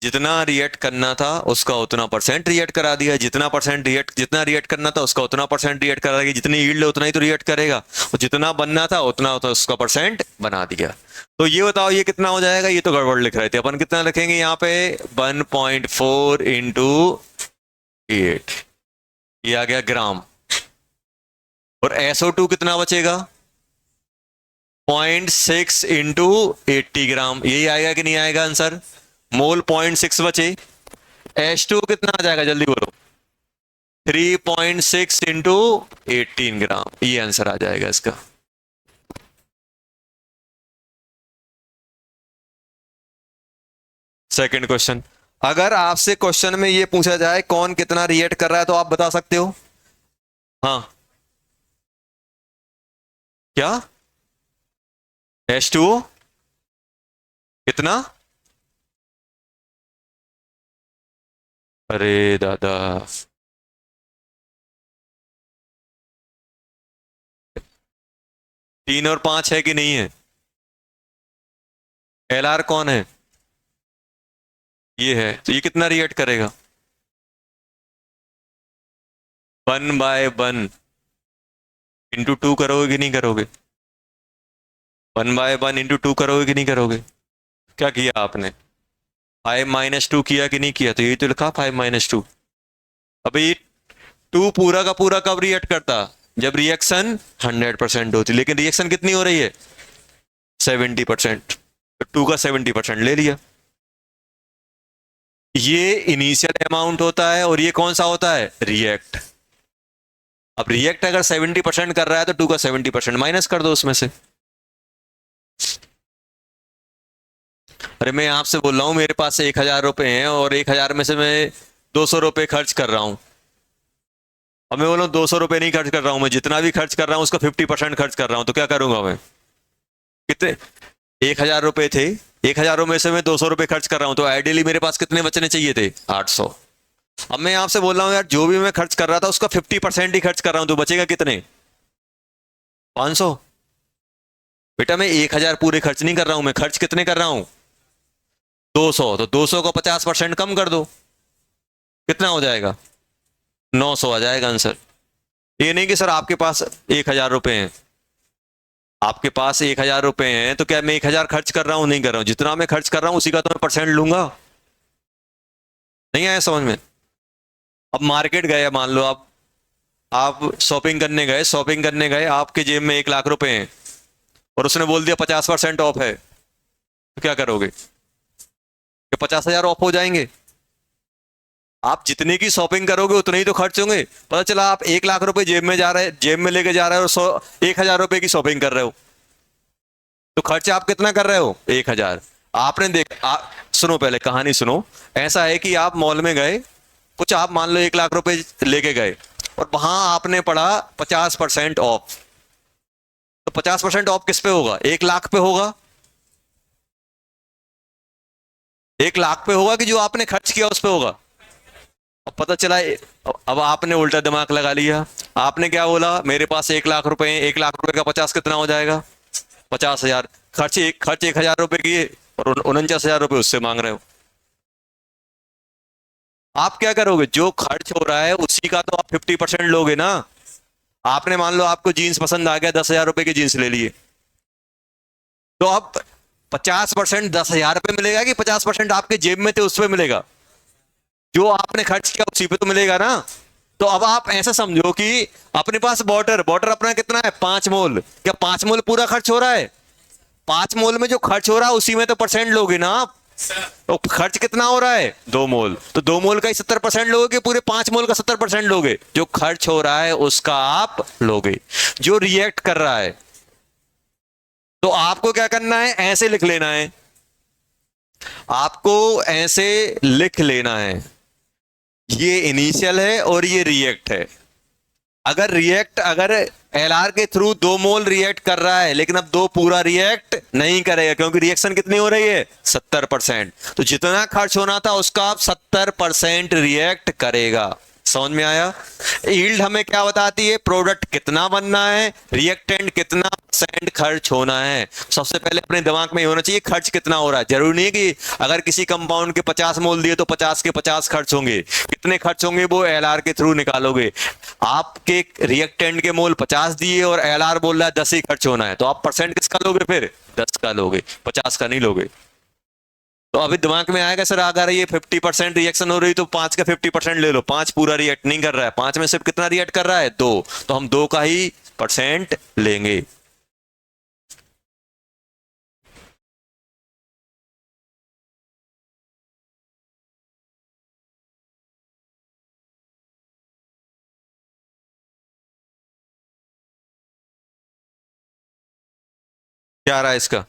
जितना रिएक्ट करना था उसका उतना परसेंट रिएक्ट करा दिया, जितना रिएक्ट करना था उसका उतना परसेंट रिएक्ट करा दिया, जितनी यील्ड है उतना ही तो रिएक्ट करेगा, और जितना बनना था उतना तो उसका परसेंट बना दिया। तो ये बताओ ये कितना हो जाएगा? ये तो गड़बड़ लिख रहे थे अपन, कितना लिखेंगे यहाँ पे? 1.4 × 8, ये आ गया ग्राम। और SO2 कितना बचेगा? 0.6 × 80 ग्राम। यही आएगा कि नहीं आएगा आंसर? मोल 0.6 बचे। H2 कितना आ जाएगा जल्दी बोलो? 3.6 × 18 ग्राम। ये आंसर आ जाएगा इसका। सेकंड क्वेश्चन, अगर आपसे क्वेश्चन में ये पूछा जाए कौन कितना रिएक्ट कर रहा है तो आप बता सकते हो? हाँ, क्या? H2O कितना? अरे दादा, 3 और 5 है कि नहीं है? LR कौन है? ये है, तो ये कितना रिएक्ट करेगा? 1/1 × 2 करोगे कि नहीं करोगे? 1/1 × 2 करोगे कि नहीं करोगे? क्या किया आपने? 5 - 2 किया कि नहीं किया? तो यही तो लिखा 5 - 2। अबे ये 2 पूरा का पूरा कब रिएक्ट करता? जब रिएक्शन 100% होती, लेकिन रिएक्शन कितनी हो रही है? 70%। तो 2 का 70% ले लिया। ये इनिशियल अमाउंट होता है और ये कौन सा होता है? रिएक्ट। अब रिएक्ट अगर 70% कर रहा है तो 2 का 70% माइनस कर दो उसमें से। अरे मैं आपसे बोल रहा हूं मेरे पास 1,000 रुपए हैं और 1,000 में से मैं 200 रुपए खर्च कर रहा हूं। अब मैं बोल रहा हूँ 200 रुपए नहीं खर्च कर रहा हूं, मैं जितना भी खर्च कर रहा हूं उसका 50% खर्च कर रहा हूं, तो क्या करूंगा मैं? कितने? 1,000 रुपए थे, 1,000 में से मैं 200 रुपए खर्च कर रहा हूं, तो आइडियली मेरे पास कितने बचने चाहिए थे? 800। अब मैं आपसे बोल रहा हूं यार जो भी मैं खर्च कर रहा था उसका 50% ही खर्च कर रहा हूं, तो बचेगा कितने? 500। बेटा मैं 1,000 पूरे खर्च नहीं कर रहा हूं, मैं खर्च कितने कर रहा हूं? 200। तो 200 को 50% कम कर दो, कितना हो जाएगा? 900 आ जाएगा आंसर। ये नहीं कि सर आपके पास 1,000 रुपए हैं, आपके पास 1,000 रुपए हैं तो क्या मैं 1,000 खर्च कर रहा हूं? नहीं कर रहा हूं, जितना मैं खर्च कर रहा हूं उसी का तो मैं परसेंट लूंगा। नहीं आया समझ में? अब मार्केट गए, मान लो आप शॉपिंग करने गए, आपके जेब में 1,00,000 रुपए हैं और उसने बोल दिया 50% ऑफ है, तो क्या करोगे? कि 50,000 ऑफ हो जाएंगे? आप जितने की शॉपिंग करोगे उतने ही तो खर्च होंगे। पता चला आप 1,00,000 रुपए जेब में लेके जा रहे हो, 1,000 रुपए की शॉपिंग कर रहे हो, तो खर्च आप कितना कर रहे हो? 1,000। आपने सुनो पहले कहानी सुनो। ऐसा है कि आप मॉल में गए, कुछ आप मान लो 1,00,000 रुपए लेके गए और वहां आपने पढ़ा 50% ऑफ। तो 50% ऑफ किस पे होगा? 1,00,000 पे होगा? 1,00,000 पे होगा कि जो आपने खर्च किया उस पे होगा? अब पता चला अब आपने उल्टा दिमाग लगा लिया। आपने क्या बोला? मेरे पास 1,00,000 रुपए हैं, 1,00,000 रुपए का 50 कितना हो जाएगा? 50,000। खर्च 1,000 रुपए किए और 49,000 रुपए उससे मांग रहे हो। आप क्या करोगे? जो खर्च हो रहा है उसी का तो आप 50% लोगे ना। आपने मान लो आपको जीन्स पसंद आ गया, 10,000 रुपए की जीन्स ले लिए, तो अब 50% 10,000 रुपए मिलेगा कि 50% आपके जेब में थे उस पर मिलेगा? जो आपने खर्च किया उसी पे तो मिलेगा ना। तो अब आप ऐसा समझो कि अपने पास वाटर वाटर अपना कितना है? 5 मोल। क्या 5 मोल पूरा खर्च हो रहा है? 5 मोल में जो खर्च हो रहा है उसी में तो परसेंट लोगे ना आप। तो खर्च कितना हो रहा है? 2 मोल। तो 2 मोल का ही 70% लोगे, पूरे 5 मोल का 70% लोगे? जो खर्च हो रहा है उसका आप लोगे। जो रिएक्ट कर रहा है, तो आपको क्या करना है? ऐसे लिख लेना है, आपको ऐसे लिख लेना है, ये इनिशियल है और ये रिएक्ट है। अगर एल आर के थ्रू 2 मोल रिएक्ट कर रहा है, लेकिन अब 2 पूरा रिएक्ट नहीं करेगा क्योंकि रिएक्शन कितनी हो रही है? 70%। तो जितना खर्च होना था उसका आप 70% रिएक्ट करेगा। समझ में आया? यील्ड हमें क्या बताती है? प्रोडक्ट कितना बनना है, रिएक्टेंट कितना परसेंट खर्च होना है। सबसे पहले अपने दिमाग में होना चाहिए खर्च कितना हो रहा है। जरूरी नहीं है कि अगर किसी कंपाउंड के 50 मोल दिए तो 50 के 50 खर्च होंगे। कितने खर्च होंगे वो एलआर के थ्रू निकालोगे। आपके रिएक्टेंट के मोल 50 दिए और एलआर बोल रहा है 10 ही खर्च होना है, तो आप परसेंट किसका लोगे? फिर 10 का लोगे, 50 का नहीं लोगे। तो अभी दिमाग में आएगा सर अगर ये 50% रिएक्शन हो रही तो 5 का 50% ले लो। 5 पूरा रिएक्ट नहीं कर रहा है, 5 में सिर्फ कितना रिएक्ट कर रहा है? 2। तो हम 2 का ही परसेंट लेंगे। क्या आ रहा है इसका?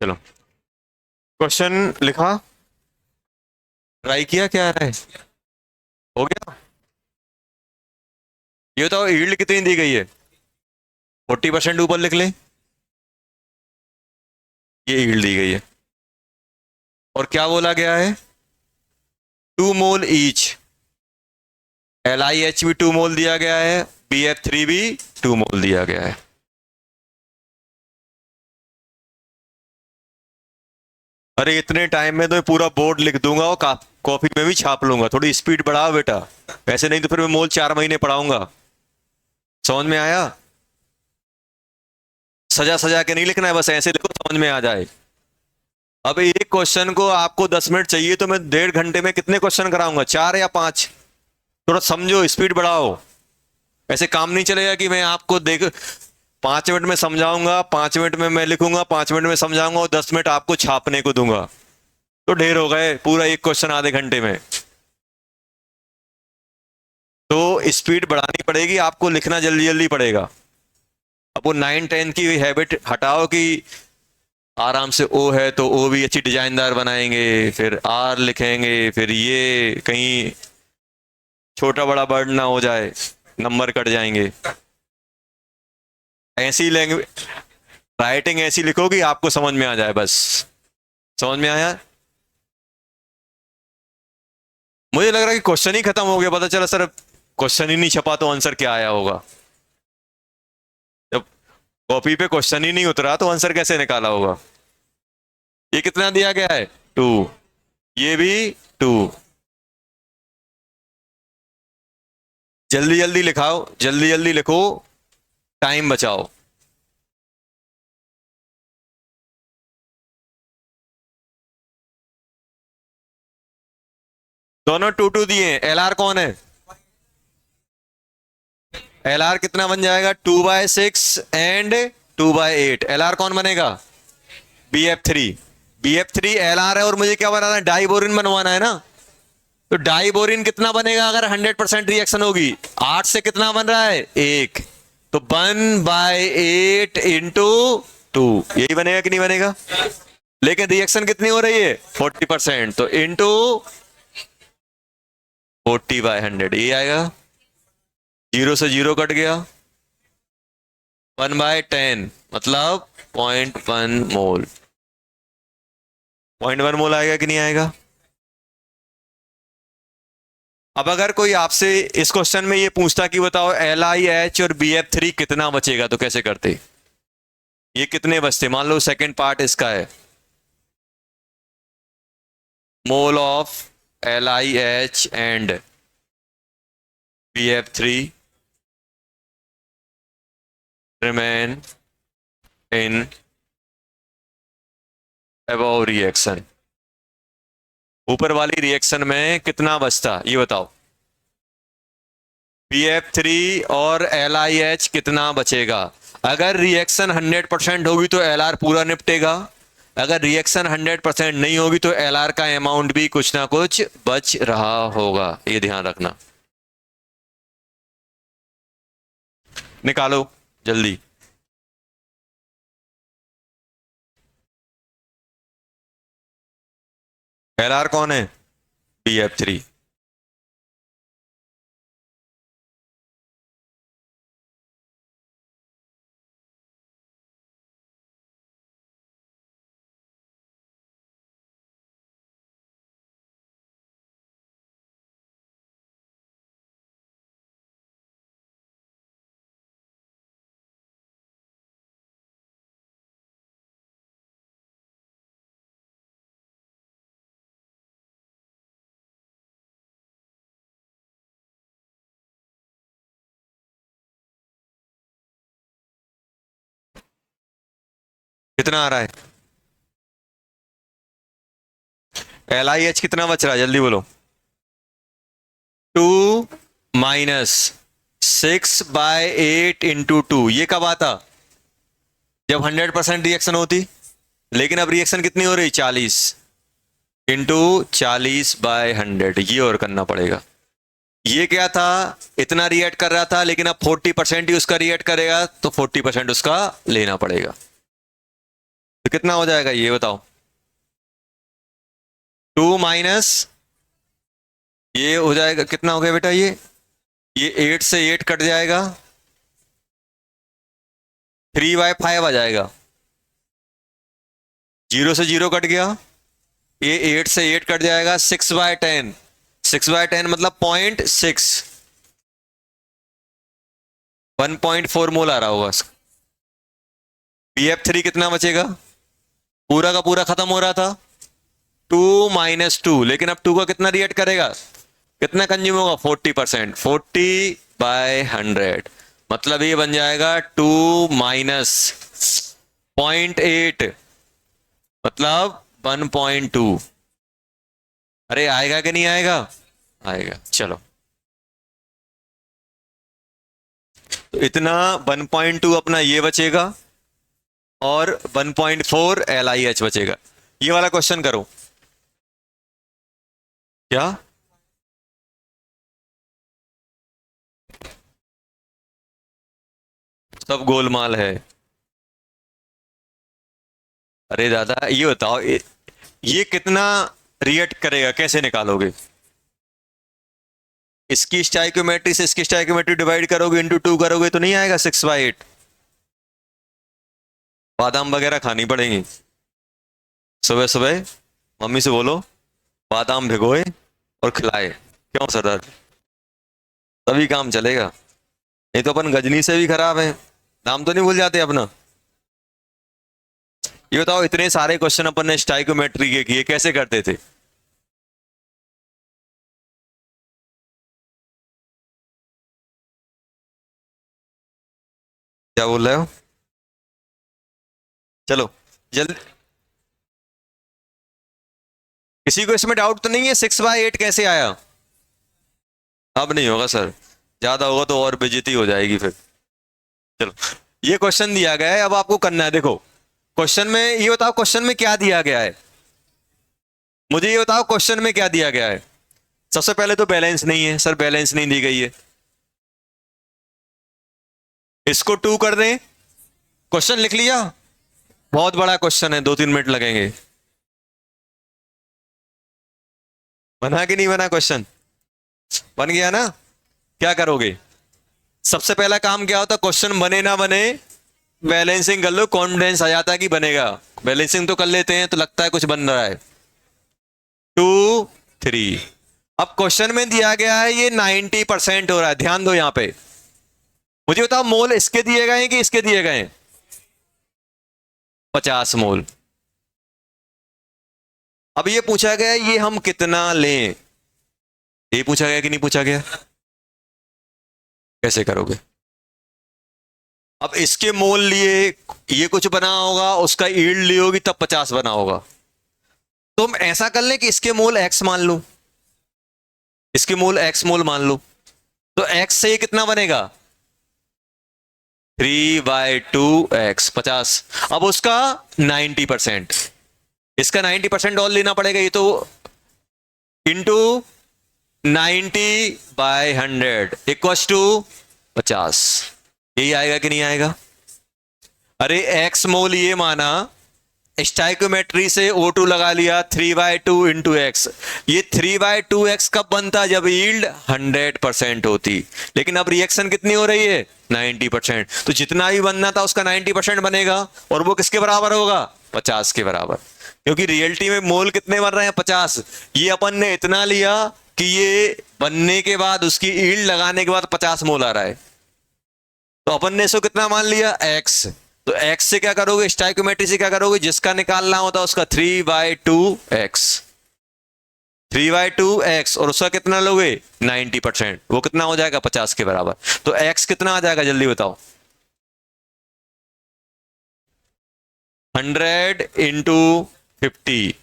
चलो क्वेश्चन लिखा, ट्राई किया, क्या आ रहा है, हो गया। ये तो यील्ड कितनी दी गई है, 40% ऊपर लिख लें, ये यील्ड दी गई है। और क्या बोला गया है, 2 मोल ईच, LiH भी 2 मोल दिया गया है, BF3 भी 2 मोल दिया गया है। अरे इतने टाइम में तो मैं पूरा बोर्ड लिख दूंगा और कॉपी में भी छाप लूंगा, थोड़ी स्पीड बढ़ाओ बेटा, ऐसे नहीं तो फिर मैं मोल 4 महीने पढ़ाऊंगा। समझ में आया, सजा सजा के नहीं लिखना है, बस ऐसे लिखो समझ में आ जाए। अब एक क्वेश्चन को आपको 10 मिनट चाहिए तो मैं 1.5 घंटे में कितने क्वेश्चन कराऊंगा, 4 या 5? थोड़ा समझो, स्पीड बढ़ाओ, ऐसे काम नहीं चलेगा कि मैं आपको देख 5 मिनट में समझाऊंगा, 5 मिनट में मैं लिखूंगा, 5 मिनट में समझाऊंगा और 10 मिनट आपको छापने को दूंगा, तो ढेर हो गए, पूरा एक क्वेश्चन आधे घंटे में। तो स्पीड बढ़ानी पड़ेगी आपको, लिखना जल्दी जल्दी पड़ेगा। अब वो 9-10 की हैबिट हटाओ कि आराम से ओ है तो ओ भी अच्छी डिजाइनदार बनाएंगे, फिर आर लिखेंगे, फिर ये कहीं छोटा बड़ा वर्ड ना हो जाए, नंबर कट जाएंगे। ऐसी लैंग्वेज राइटिंग ऐसी लिखो कि आपको समझ में आ जाए, बस। समझ में आया? मुझे लग रहा है कि क्वेश्चन ही खत्म हो गया, पता चला सर क्वेश्चन ही नहीं छपा तो आंसर क्या आया होगा। जब कॉपी पे क्वेश्चन ही नहीं उतरा तो आंसर कैसे निकाला होगा। ये कितना दिया गया है, 2, ये भी 2। जल्दी जल्दी लिखाओ, जल्दी जल्दी लिखो, टाइम बचाओ। दोनों 2-2 दिए। LR कौन है, LR कितना बन जाएगा, 2/6 एंड 2/8। LR कौन बनेगा, BF3। BF3 LR है और मुझे क्या बनाना है, डाइबोरिन बनवाना है ना। तो डाइबोरिन कितना बनेगा अगर 100% रिएक्शन होगी, 8 से कितना बन रहा है, 1, तो 1/8 इंटू 2, यही बनेगा कि नहीं बनेगा। लेकिन रिएक्शन कितनी हो रही है, 40%, तो इंटू 40/100, ये आएगा। 0 से 0 कट गया, 1/10 मतलब 0.1 मोल। 0.1 मोल आएगा कि नहीं आएगा। अब अगर कोई आपसे इस क्वेश्चन में ये पूछता कि बताओ LiH और BF3 कितना बचेगा, तो कैसे करते, ये कितने बचते। मान लो सेकंड पार्ट इसका है, mole of LiH and BF3 remain in above reaction. ऊपर वाली रिएक्शन में कितना बचता ये बताओ। BF3 और LiH कितना बचेगा। अगर रिएक्शन 100% होगी तो LR पूरा निपटेगा, अगर रिएक्शन 100% नहीं होगी तो LR का अमाउंट भी कुछ ना कुछ बच रहा होगा, ये ध्यान रखना। निकालो जल्दी। LR कौन है, BF3। कितना आ रहा है, LiH कितना बच रहा है, जल्दी बोलो। 2-6/8 इंटू 2, ये कब आता, जब 100% रिएक्शन होती। लेकिन अब रिएक्शन कितनी हो रही, 40 इंटू 40/100, ये और करना पड़ेगा। ये क्या था, इतना रिएक्ट कर रहा था लेकिन अब 40% ही उसका रिएक्ट करेगा, तो 40% उसका लेना पड़ेगा। तो कितना हो जाएगा ये बताओ। 2 माइनस ये हो जाएगा, कितना हो गया बेटा ये 8 से 8 कट जाएगा, 3/5 आ जाएगा। 0 से 0 कट गया, ये 8 से 8 कट जाएगा, 6/10। 6/10 मतलब 0.6, 1.4 मोल आ रहा होगा। BF3 कितना बचेगा, पूरा का पूरा खत्म हो रहा था, 2 - 2, लेकिन अब 2 का कितना रिएक्ट करेगा, कितना कंज्यूम होगा, 40%, 40/100, मतलब ये बन जाएगा 2 माइनस 0.8 मतलब 1.2। अरे आएगा कि नहीं आएगा, आएगा। चलो तो इतना 1.2 अपना ये बचेगा और 1.4 LIH बचेगा। ये वाला क्वेश्चन करो क्या, सब गोलमाल है। अरे दादा ये बताओ ये कितना रिएक्ट करेगा, कैसे निकालोगे, इसकी स्टाइक्योमेट्री से इसकी स्टाइक्योमेट्री डिवाइड करोगे, इंटू 2 करोगे तो नहीं आएगा 6/8। बादाम वगैरह खानी पड़ेंगी सुबह सुबह, मम्मी से बोलो बादाम भिगोए और खिलाए, क्यों सरदार, तभी काम चलेगा। नहीं तो अपन गजनी से भी खराब है, नाम तो नहीं भूल जाते अपना। ये बताओ इतने सारे क्वेश्चन अपन ने स्टाइक्योमेट्री के किए, कैसे करते थे। क्या बोल रहे हो, चलो जल्दी। किसी को इसमें डाउट तो नहीं है 6/8 कैसे आया, अब नहीं होगा सर, ज्यादा होगा तो और बेइज्जती हो जाएगी फिर। चलो ये क्वेश्चन दिया गया है, अब आपको करना है, देखो क्वेश्चन में ये बताओ, क्वेश्चन में क्या दिया गया है, मुझे ये बताओ क्वेश्चन में क्या दिया गया है। सबसे पहले तो बैलेंस नहीं है सर, बैलेंस नहीं दी गई है, इसको 2 कर दें, क्वेश्चन लिख लिया, बहुत बड़ा क्वेश्चन है, 2-3 मिनट लगेंगे। बना कि नहीं बना क्वेश्चन, बन गया ना। क्या करोगे, सबसे पहला काम क्या होता, क्वेश्चन बने ना बने बैलेंसिंग कर लो, कॉन्फिडेंस आ जाता है कि बनेगा, बैलेंसिंग तो कर लेते हैं तो लगता है कुछ बन रहा है। 2 3, अब क्वेश्चन में दिया गया है ये 90% हो रहा है, ध्यान दो यहां पे। मुझे बताओ मोल इसके दिए गए हैं कि इसके दिए गए हैं, 50 मोल। अब ये पूछा गया ये हम कितना लें, ये पूछा गया कि नहीं पूछा गया, कैसे करोगे। अब इसके मोल लिए, ये कुछ बना होगा, उसका यील्ड ली होगी तब 50 बना होगा, तो हम ऐसा कर लें कि इसके मोल x मान लो, इसके मोल x मोल मान लो, तो x से ये कितना बनेगा, 3/2x 50। अब उसका 90%, इसका 90% और लेना पड़ेगा, ये तो इंटू 90/100 इक्वस टू 50, यही आएगा कि नहीं आएगा। अरे x मोल ये माना, स्टाइकोमेट्री से O2 लगा लिया, 3/2 इंटू एक्स, ये 3/2x कब बनता, जब यील्ड 100% होती, लेकिन अब रिएक्शन कितनी हो रही है 90%, तो जितना भी बनना था उसका 90% बनेगा, और वो किसके बराबर होगा, 50 के बराबर, क्योंकि रियलिटी में मोल कितने बन रहे हैं 50, ये अपन ने इतना लिया कि ये बनने के बाद उसकी यील्ड लगाने के बाद 50 मोल आ रहा है, तो अपन ने इसको कितना मान लिया x, तो x से क्या करोगे, स्टाइकोमेट्री से क्या करोगे, जिसका निकालना होता है उसका 3/2x, 3/2x, और उसका कितना लोगे 90%, वो कितना हो जाएगा 50 के बराबर, तो x कितना आ जाएगा जल्दी बताओ, 100 इंटू 50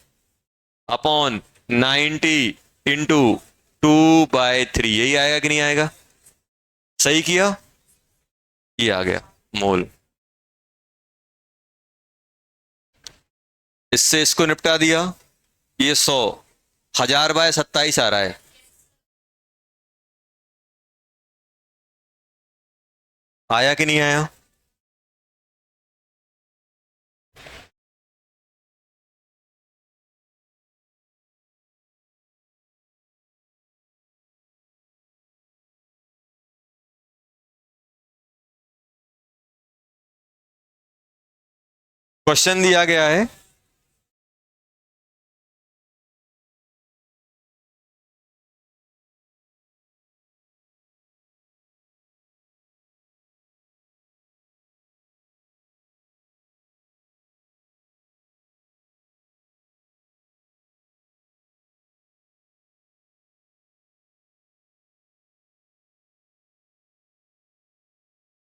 अपॉन 90 इंटू 2/3, यही आएगा कि नहीं आएगा, सही किया, ये आ गया मोल। इससे इसको निपटा दिया, ये 100,000/27 आ रहा है, आया कि नहीं आया। क्वेश्चन दिया गया है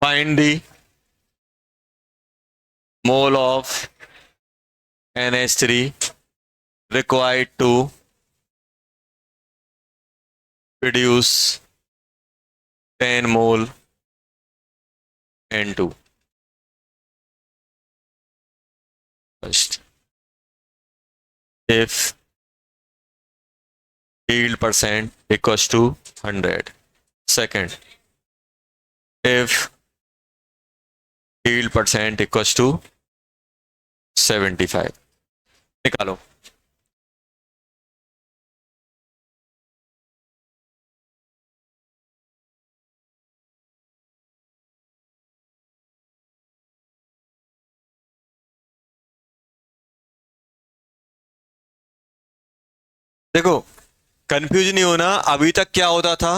find the mole of NH3 required to produce 10 mole N2. First, if yield percent equals to 100. Second, if yield percent equals to 75. निकालो। देखो कंफ्यूज नहीं होना, अभी तक क्या होता था,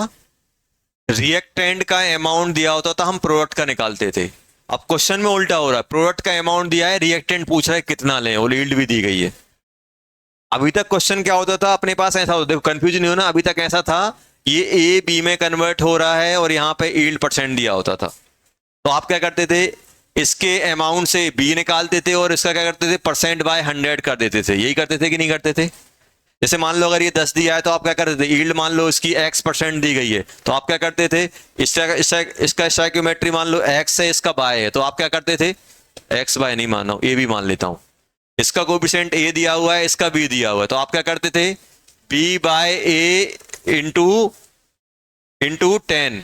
रिएक्टेंट का अमाउंट दिया होता था, हम प्रोडक्ट का निकालते थे। अब क्वेश्चन में उल्टा हो रहा है, प्रोडक्ट का अमाउंट दिया है, रिएक्टेंट पूछ रहा है कितना लें, और यील्ड भी दी गई है। अभी तक क्वेश्चन क्या होता था, अपने पास ऐसा होता, देखो कंफ्यूज नहीं होना, अभी तक ऐसा था ये ए बी में कन्वर्ट हो रहा है और यहाँ पे यील्ड परसेंट दिया होता था, तो आप क्या करते थे, इसके अमाउंट से बी निकालते थे और इसका क्या करते थे, परसेंट बाय 100 कर देते थे। यही करते थे कि नहीं करते थे? जैसे मान लो अगर ये 10 दिया है तो आप क्या करते थे, यील्ड मान लो इसकी x% दी गई है, तो आप क्या करते थे, इसका स्टोइकियोमेट्री मान लो x है, इसका बाय है, तो आप क्या करते थे, x बाय नहीं मानो, ए भी मान लेता हूं, इसका कोएफिशिएंट a दिया हुआ है, इसका b दिया हुआ है, तो आप क्या करते थे, b बाय ए इंटू 10।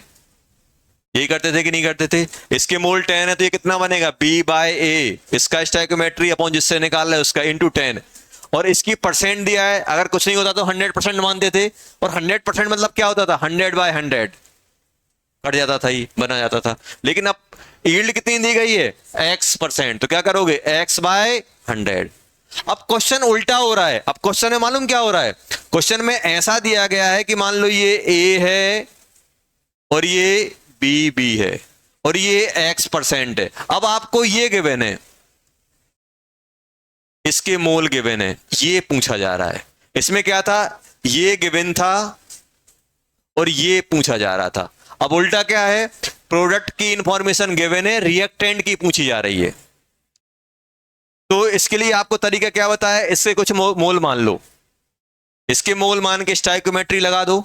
यही करते थे कि नहीं करते थे? इसके मोल 10 है तो ये कितना बनेगा, b बाय ए, इसका स्टोइकियोमेट्री अपॉन जिससे निकाल रहा है उसका इंटू 10, और इसकी परसेंट दिया है, अगर कुछ नहीं होता तो 100% मानते थे, और 100% मतलब क्या होता था, 100 बाय 100 कट जाता था, ही बना जाता था। लेकिन अब यील्ड कितनी दी गई है, x%, तो क्या करोगे, x बाय 100। अब क्वेश्चन उल्टा हो रहा है। अब क्वेश्चन में मालूम क्या हो रहा है, क्वेश्चन में ऐसा दिया गया है कि मान लो ये a है और ये b है और ये x% है। अब आपको ये गिवन है, इसके मोल गिवन है, ये पूछा जा रहा है। इसमें क्या था, ये गिवन था और ये पूछा जा रहा था। अब उल्टा क्या है, प्रोडक्ट की इंफॉर्मेशन गिवन है, रिएक्टेंट की पूछी जा रही है। तो इसके लिए आपको तरीका क्या बताया, इससे कुछ मोल मान लो, इसके मोल मान के स्टोइकियोमेट्री लगा दो,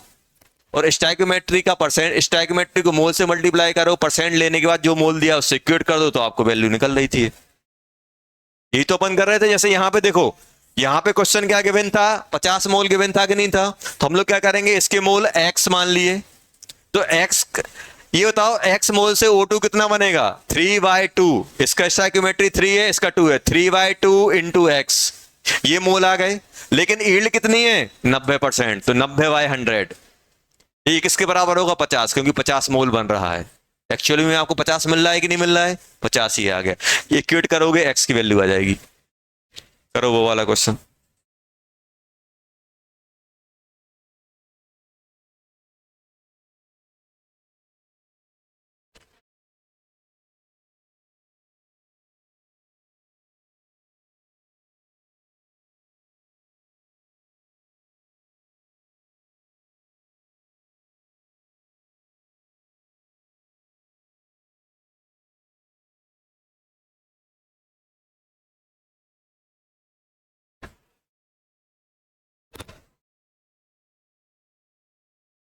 और स्टोइकियोमेट्री का परसेंट, स्टोइकियोमेट्री को मोल से मल्टीप्लाई करो, परसेंट लेने के बाद जो मोल दिया उससे इक्वेट कर दो, तो आपको वैल्यू निकल रही थी। यही तो अपन कर रहे थे। जैसे यहां पे देखो, यहां पे क्वेश्चन क्या गिवन था, 50 मोल गिवन था कि नहीं था, तो हम लोग क्या करेंगे, इसके मोल x मान लिए, तो x, ये बताओ x मोल से O2 कितना बनेगा, 3/2, इसका स्टोइकियोमेट्री 3 है, इसका 2 है, 3/2 इंटू x, ये मोल आ गए। लेकिन यील्ड कितनी है, 90%, तो 90/100, ये किसके बराबर होगा, 50, क्योंकि 50 मोल बन रहा है। एक्चुअली में आपको 50 मिल रहा है कि नहीं मिल रहा है, 50 ही आ गया। ये इक्वेट करोगे x की वैल्यू आ जाएगी। करो वो वाला क्वेश्चन।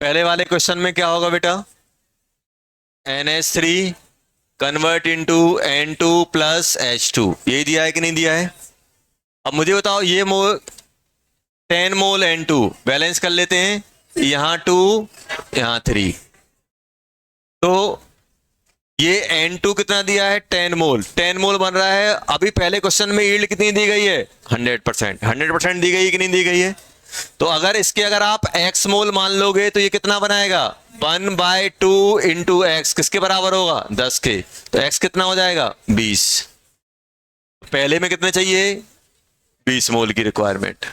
पहले वाले क्वेश्चन में क्या होगा बेटा, NH3 convert into N2 plus H2, यही दिया है कि नहीं दिया है? अब मुझे बताओ, ये मोल 10 मोल N2 बैलेंस कर लेते हैं, यहां 2 यहां 3, तो ये N2 कितना दिया है, 10 मोल, 10 मोल बन रहा है। अभी पहले क्वेश्चन में यील्ड कितनी दी गई है, 100%, 100% दी गई है कि नहीं दी गई है? तो अगर इसके अगर आप x मोल मान लोगे तो ये कितना बनाएगा, 1/2 इंटू एक्स, किसके बराबर होगा, 10 के, तो x कितना हो जाएगा, 20। पहले में कितने चाहिए? 20 मोल की रिक्वायरमेंट।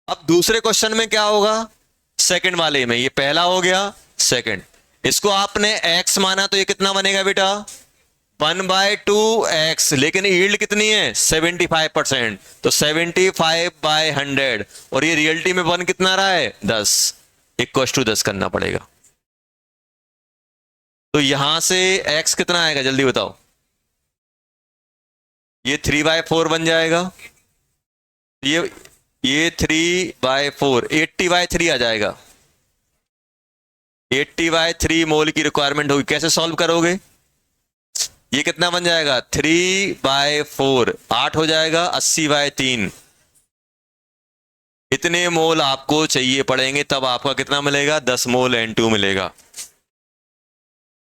अब दूसरे क्वेश्चन में क्या होगा? सेकंड वाले में ये पहला हो गया, सेकंड। इसको आपने x माना तो ये कितना बनेगा बेटा? 1/2x, लेकिन यील्ड कितनी है? 75%, तो 75/100, और ये रियलिटी में 1 कितना रहा है? 10, इक्वल टू 10 करना पड़ेगा। तो यहां से x कितना आएगा जल्दी बताओ? ये 3/4 बन जाएगा। ये 3/4, 80/3 आ जाएगा। 80/3 मोल की रिक्वायरमेंट होगी। कैसे सॉल्व करोगे? ये कितना बन जाएगा? 3/4, 8 हो जाएगा। 80/3, इतने मोल आपको चाहिए पड़ेंगे, तब आपका कितना मिलेगा? 10 मोल N2 मिलेगा।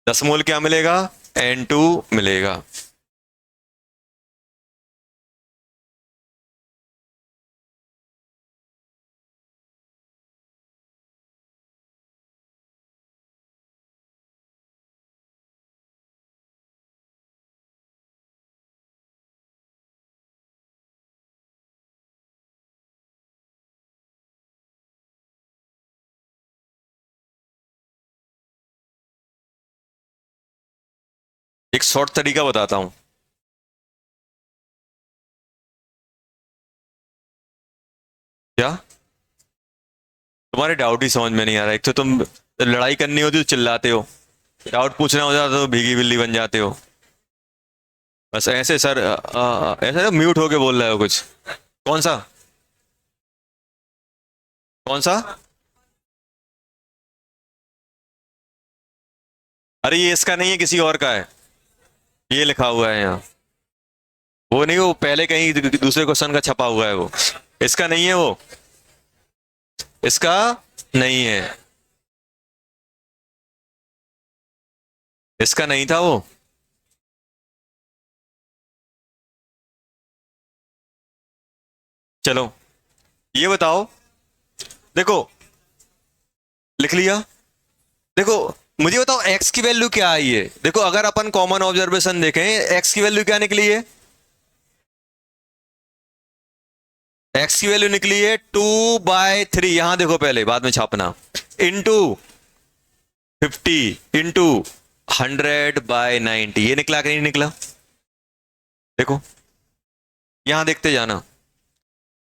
10 मोल क्या मिलेगा? N2 मिलेगा। एक शॉर्ट तरीका बताता हूं। क्या तुम्हारे डाउट ही समझ में नहीं आ रहा? एक तो तुम लड़ाई करनी होती तो चिल्लाते हो, डाउट पूछना हो जाता तो भीगी बिल्ली बन जाते हो। बस ऐसे सर, ऐसे म्यूट होके बोल रहे हो कुछ। कौन सा? कौन सा? अरे ये इसका नहीं है, किसी और का है। ये लिखा हुआ है यहाँ। वो नहीं, वो पहले कहीं दूसरे क्वेश्चन का छपा हुआ है वो। इसका नहीं है वो, इसका नहीं है, इसका नहीं था वो। चलो ये बताओ, देखो लिख लिया। देखो मुझे बताओ x की वैल्यू क्या आई है? देखो अगर अपन कॉमन ऑब्जर्वेशन देखें, x की वैल्यू क्या निकली है? x की वैल्यू निकली है 2/3। यहां देखो पहले, बाद में छापना। इंटू 50 इंटू 100/90, ये निकला कि नहीं निकला? देखो यहां देखते जाना।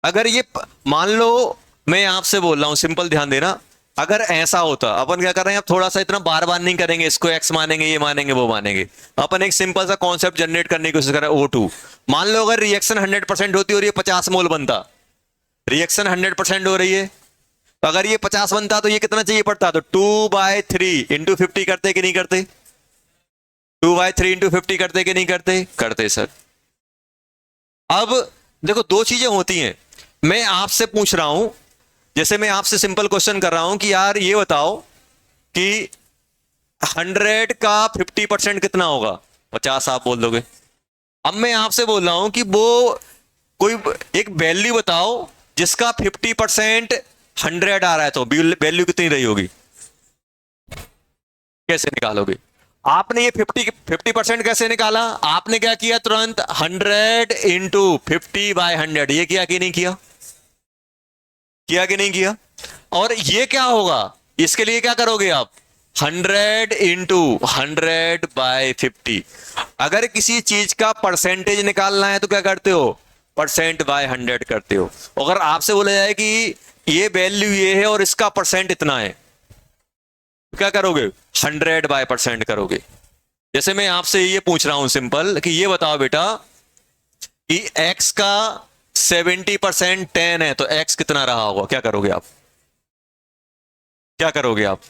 अगर ये मान लो, मैं आपसे बोल रहा हूं, सिंपल ध्यान देना। अगर ऐसा होता, अपन क्या कर रहे हैं, अब थोड़ा सा इतना बार बार नहीं करेंगे, इसको x मानेंगे, ये मानेंगे, वो मानेंगे। अपन एक सिंपल सा कॉन्सेप्ट जनरेट करने की कोशिश कर रहे हैं। O2 मान लो, अगर रिएक्शन 100% होती और ये 50 मोल बनता, रिएक्शन 100% हो रही है, तो अगर ये 50 बनता तो ये कितना चाहिए पड़ता? तो 2/3 इंटू 50 करते कि नहीं करते? 2/3 इंटू 50 करते कि नहीं करते? करते सर। अब देखो दो चीजें होती हैं। मैं आपसे पूछ रहा हूं, जैसे मैं आपसे सिंपल क्वेश्चन कर रहा हूं कि यार ये बताओ कि 100 का 50% कितना होगा? 50 आप बोल दोगे। अब मैं आपसे बोल रहा हूं कि वो कोई एक वैल्यू बताओ जिसका 50% 100 आ रहा है, तो वैल्यू कितनी रही होगी? कैसे निकालोगे? आपने ये 50% कैसे निकाला? आपने क्या किया? तुरंत 100 इंटू 50/100, ये किया कि नहीं किया? किया कि नहीं किया? और ये क्या होगा? इसके लिए क्या करोगे आप? 100 इंटू 100/50। अगर किसी चीज का परसेंटेज निकालना है तो क्या करते हो? %/100 करते हो। अगर आपसे बोला जाए कि ये वैल्यू ये है और इसका परसेंट इतना है, तो क्या करोगे? 100/% करोगे। जैसे मैं आपसे ये पूछ रहा हूं सिंपल कि ये बताओ बेटा कि x का 70% 10 है, तो x कितना रहा होगा? क्या करोगे आप? क्या करोगे आप?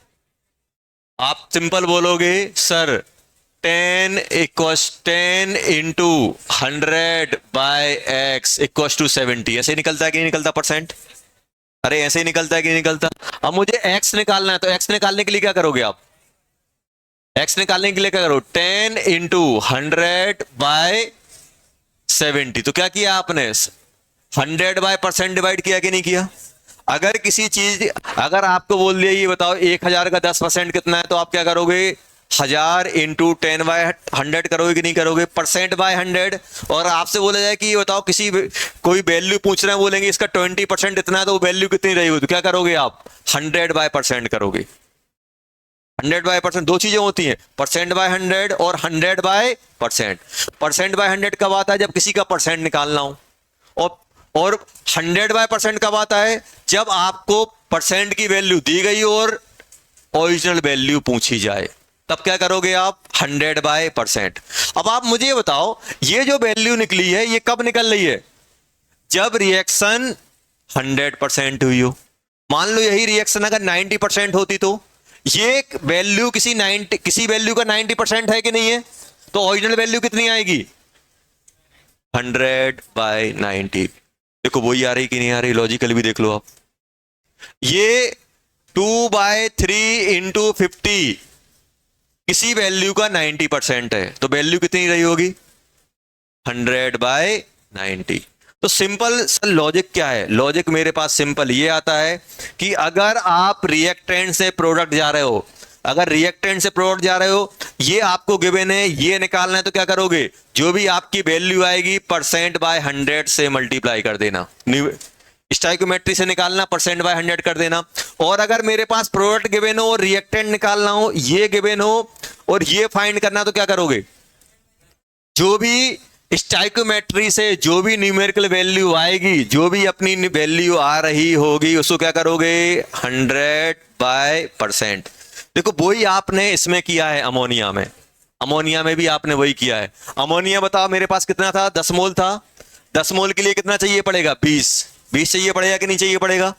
आप सिंपल बोलोगे sir 10 into 100/x equal to 70। ऐसे निकलता है कि नहीं निकलता परसेंट? अरे ऐसे ही निकलता है कि नहीं निकलता? अब मुझे x निकालना है, तो x निकालने के लिए क्या करोगे आप? x निकालने के लिए क्या करो? 10 इंटू 100/70। तो क्या किया आपने? 100/% डिवाइड किया कि नहीं किया? अगर किसी चीज, अगर आपको बोल दिया ये बताओ 1000 का 10% कितना है, तो आप क्या करोगे? 1000 इंटू 10/100 करोगे कि नहीं करोगे? %/100। और आपसे बोला जाए कि ये बताओ कोई वैल्यू पूछ रहे हैं, बोलेंगे इसका 20% इतना है, तो वो वैल्यू कितनी रहेगी? तो क्या करोगे आप? 100/% करोगे। 100/% दो चीजें होती हैं, %/100 और 100/%। %/100 कब आता है? जब किसी का परसेंट निकालना हो। और 100/% कब आता है? जब आपको परसेंट की वैल्यू दी गई और ओरिजिनल वैल्यू पूछी जाए, तब क्या करोगे आप? 100/%। अब आप मुझे बताओ, ये जो वैल्यू निकली है ये कब निकल रही है? जब रिएक्शन 100% हुई हो। मान लो यही रिएक्शन अगर 90% होती, तो ये वैल्यू किसी वैल्यू का 90% है कि नहीं है? तो ओरिजिनल वैल्यू कितनी आएगी? 100/90। देखो वही आ रही कि नहीं आ रही? लॉजिकल भी देख लो आप। ये 2/3 इंटू 50 किसी वैल्यू का 90% है, तो वैल्यू कितनी रही होगी? 100/90। तो सिंपल लॉजिक क्या है? लॉजिक मेरे पास सिंपल ये आता है कि अगर आप रिएक्टेंट से प्रोडक्ट जा रहे हो, ये आपको गिवन है, ये निकालना है, तो क्या करोगे? जो भी आपकी वैल्यू आएगी %/100 से मल्टीप्लाई कर देना। स्टोइकोमेट्री से निकालना, %/100 कर देना। और अगर मेरे पास प्रोडक्ट गिवन हो और रिएक्टेंट निकालना हो, ये गिवन हो और ये फाइंड करना, तो क्या करोगे? जो भी स्टोइकोमेट्री से जो भी न्यूमेरिकल वैल्यू आएगी, जो भी अपनी वैल्यू आ रही होगी, उसको क्या करोगे? 100/%। देखो वही आपने इसमें किया है, अमोनिया में भी आपने वही किया है। अमोनिया बताओ मेरे पास कितना था? 10 मोल था। 10 मोल के लिए कितना चाहिए पड़ेगा? 20 चाहिए पड़ेगा कि नहीं चाहिए पड़ेगा?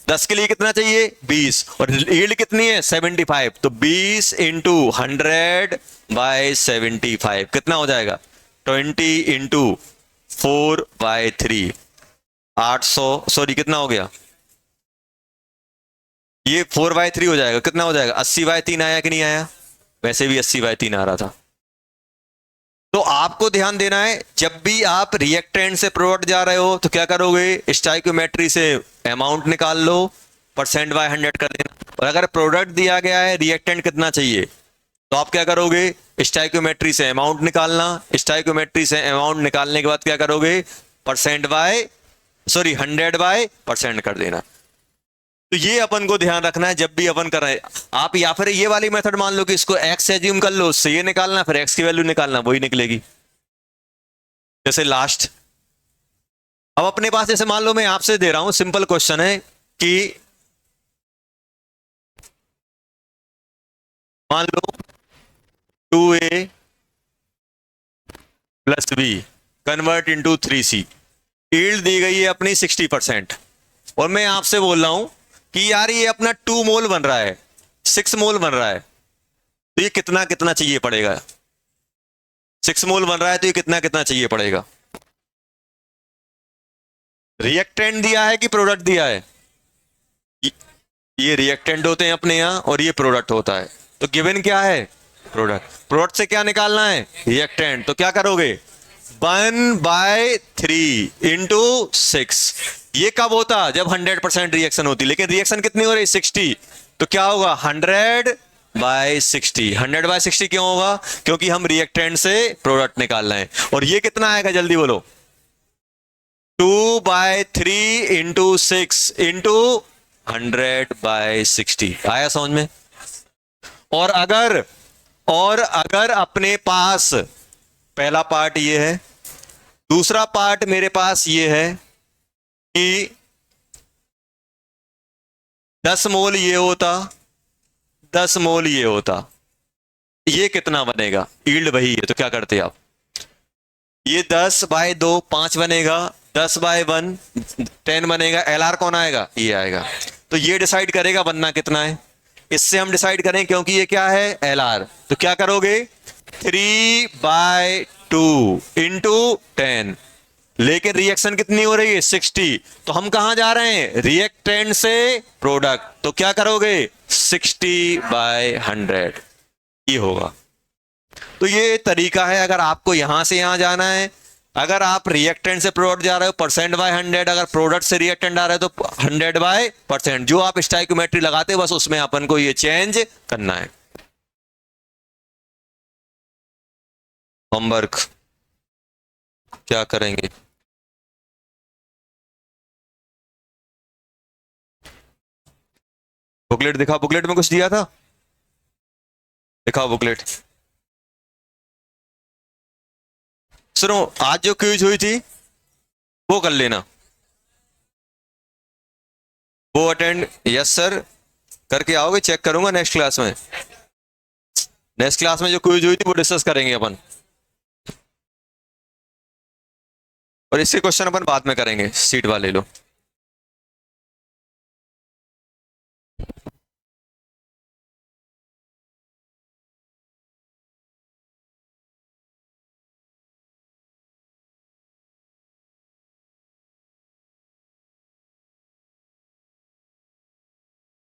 10 के लिए कितना चाहिए? 20। और यील्ड कितनी है? 75। तो 20 इंटू 100/75 कितना हो जाएगा? 20 इंटू 4/3 800। सॉरी कितना हो गया? ये 4/3 हो जाएगा। कितना हो जाएगा? 80/3 आया कि नहीं आया? वैसे भी 80/3 आ रहा था। तो आपको ध्यान देना है, जब भी आप रिएक्टेंट से प्रोडक्ट जा रहे हो, तो क्या करोगे? स्टोइकोमेट्री से अमाउंट निकाल लो, %/100 कर देना। और अगर प्रोडक्ट दिया गया है, रिएक्टेंट कितना चाहिए, तो आप क्या करोगे? स्टोइकोमेट्री से अमाउंट निकालना। स्टोइकोमेट्री से अमाउंट निकालने के बाद क्या करोगे? 100/% कर देना। तो ये अपन को ध्यान रखना है जब भी अपन कर रहे हैं आप। या फिर ये वाली मेथड मान लो कि इसको x से एज्यूम कर लो, उससे ये निकालना, फिर x की वैल्यू निकालना, वही निकलेगी। जैसे लास्ट, अब अपने पास जैसे मान लो मैं आपसे दे रहा हूं, सिंपल क्वेश्चन है कि मान लो 2a + b convert into 3c। Yield दी गई है अपनी 60%। और मैं आपसे बोल रहा हूं कि यार ये अपना 2 मोल बन रहा है, 6 मोल बन रहा है, तो ये कितना कितना चाहिए पड़ेगा? 6 मोल बन रहा है, तो ये कितना कितना चाहिए पड़ेगा? रिएक्टेंट दिया है कि प्रोडक्ट दिया है? ये रिएक्टेंट होते हैं अपने यहां और ये प्रोडक्ट होता है। तो गिवन क्या है? प्रोडक्ट से क्या निकालना है? रिएक्टेंट। तो क्या करोगे? 1/3 इंटू 6। ये कब होता? जब 100% रिएक्शन होती। लेकिन रिएक्शन कितनी हो रही? 60। तो क्या होगा? 100/60। 100/60 क्यों होगा? क्योंकि हम रिएक्टेंट से प्रोडक्ट निकाल रहे हैं। और ये कितना आएगा? जल्दी बोलो। 2/3 इंटू 6 इंटू 100/60। आया समझ में? और अगर अपने पास पहला पार्ट ये है, दूसरा पार्ट मेरे पास ये है कि 10 मोल ये होता, 10 मोल ये होता, ये कितना बनेगा? यील्ड वही है। तो क्या करते आप? ये 10/2 5 बनेगा, 10/1 10 बनेगा। LR कौन आएगा? ये आएगा। तो ये डिसाइड करेगा बनना कितना है। इससे हम डिसाइड करें, क्योंकि ये क्या है? LR। तो क्या करोगे? 3/2 इंटू 10। लेकिन रिएक्शन कितनी हो रही है? 60। तो हम कहां जा रहे हैं? रिएक्टेंट से प्रोडक्ट। तो क्या करोगे? 60/100 ये होगा। तो ये तरीका है अगर आपको यहां से यहां जाना है। अगर आप रिएक्टेंट से प्रोडक्ट जा रहे हो, %/100। अगर प्रोडक्ट से रिएक्टेंट आ रहा है, तो 100/%। जो आप स्टोइकोमेट्री लगाते हो, बस उसमें अपन को ये चेंज करना है। होमवर्क क्या करेंगे? बुकलेट दिखा, बुकलेट में कुछ दिया था, दिखाओ बुकलेट। सुनो, आज जो क्विज हुई थी वो कर लेना, वो अटेंड, यस सर, करके आओगे, चेक करूंगा नेक्स्ट क्लास में। नेक्स्ट क्लास में जो क्विज हुई थी वो डिस्कस करेंगे अपन, और इसके क्वेश्चन अपन बाद में करेंगे, सीट वाले लो।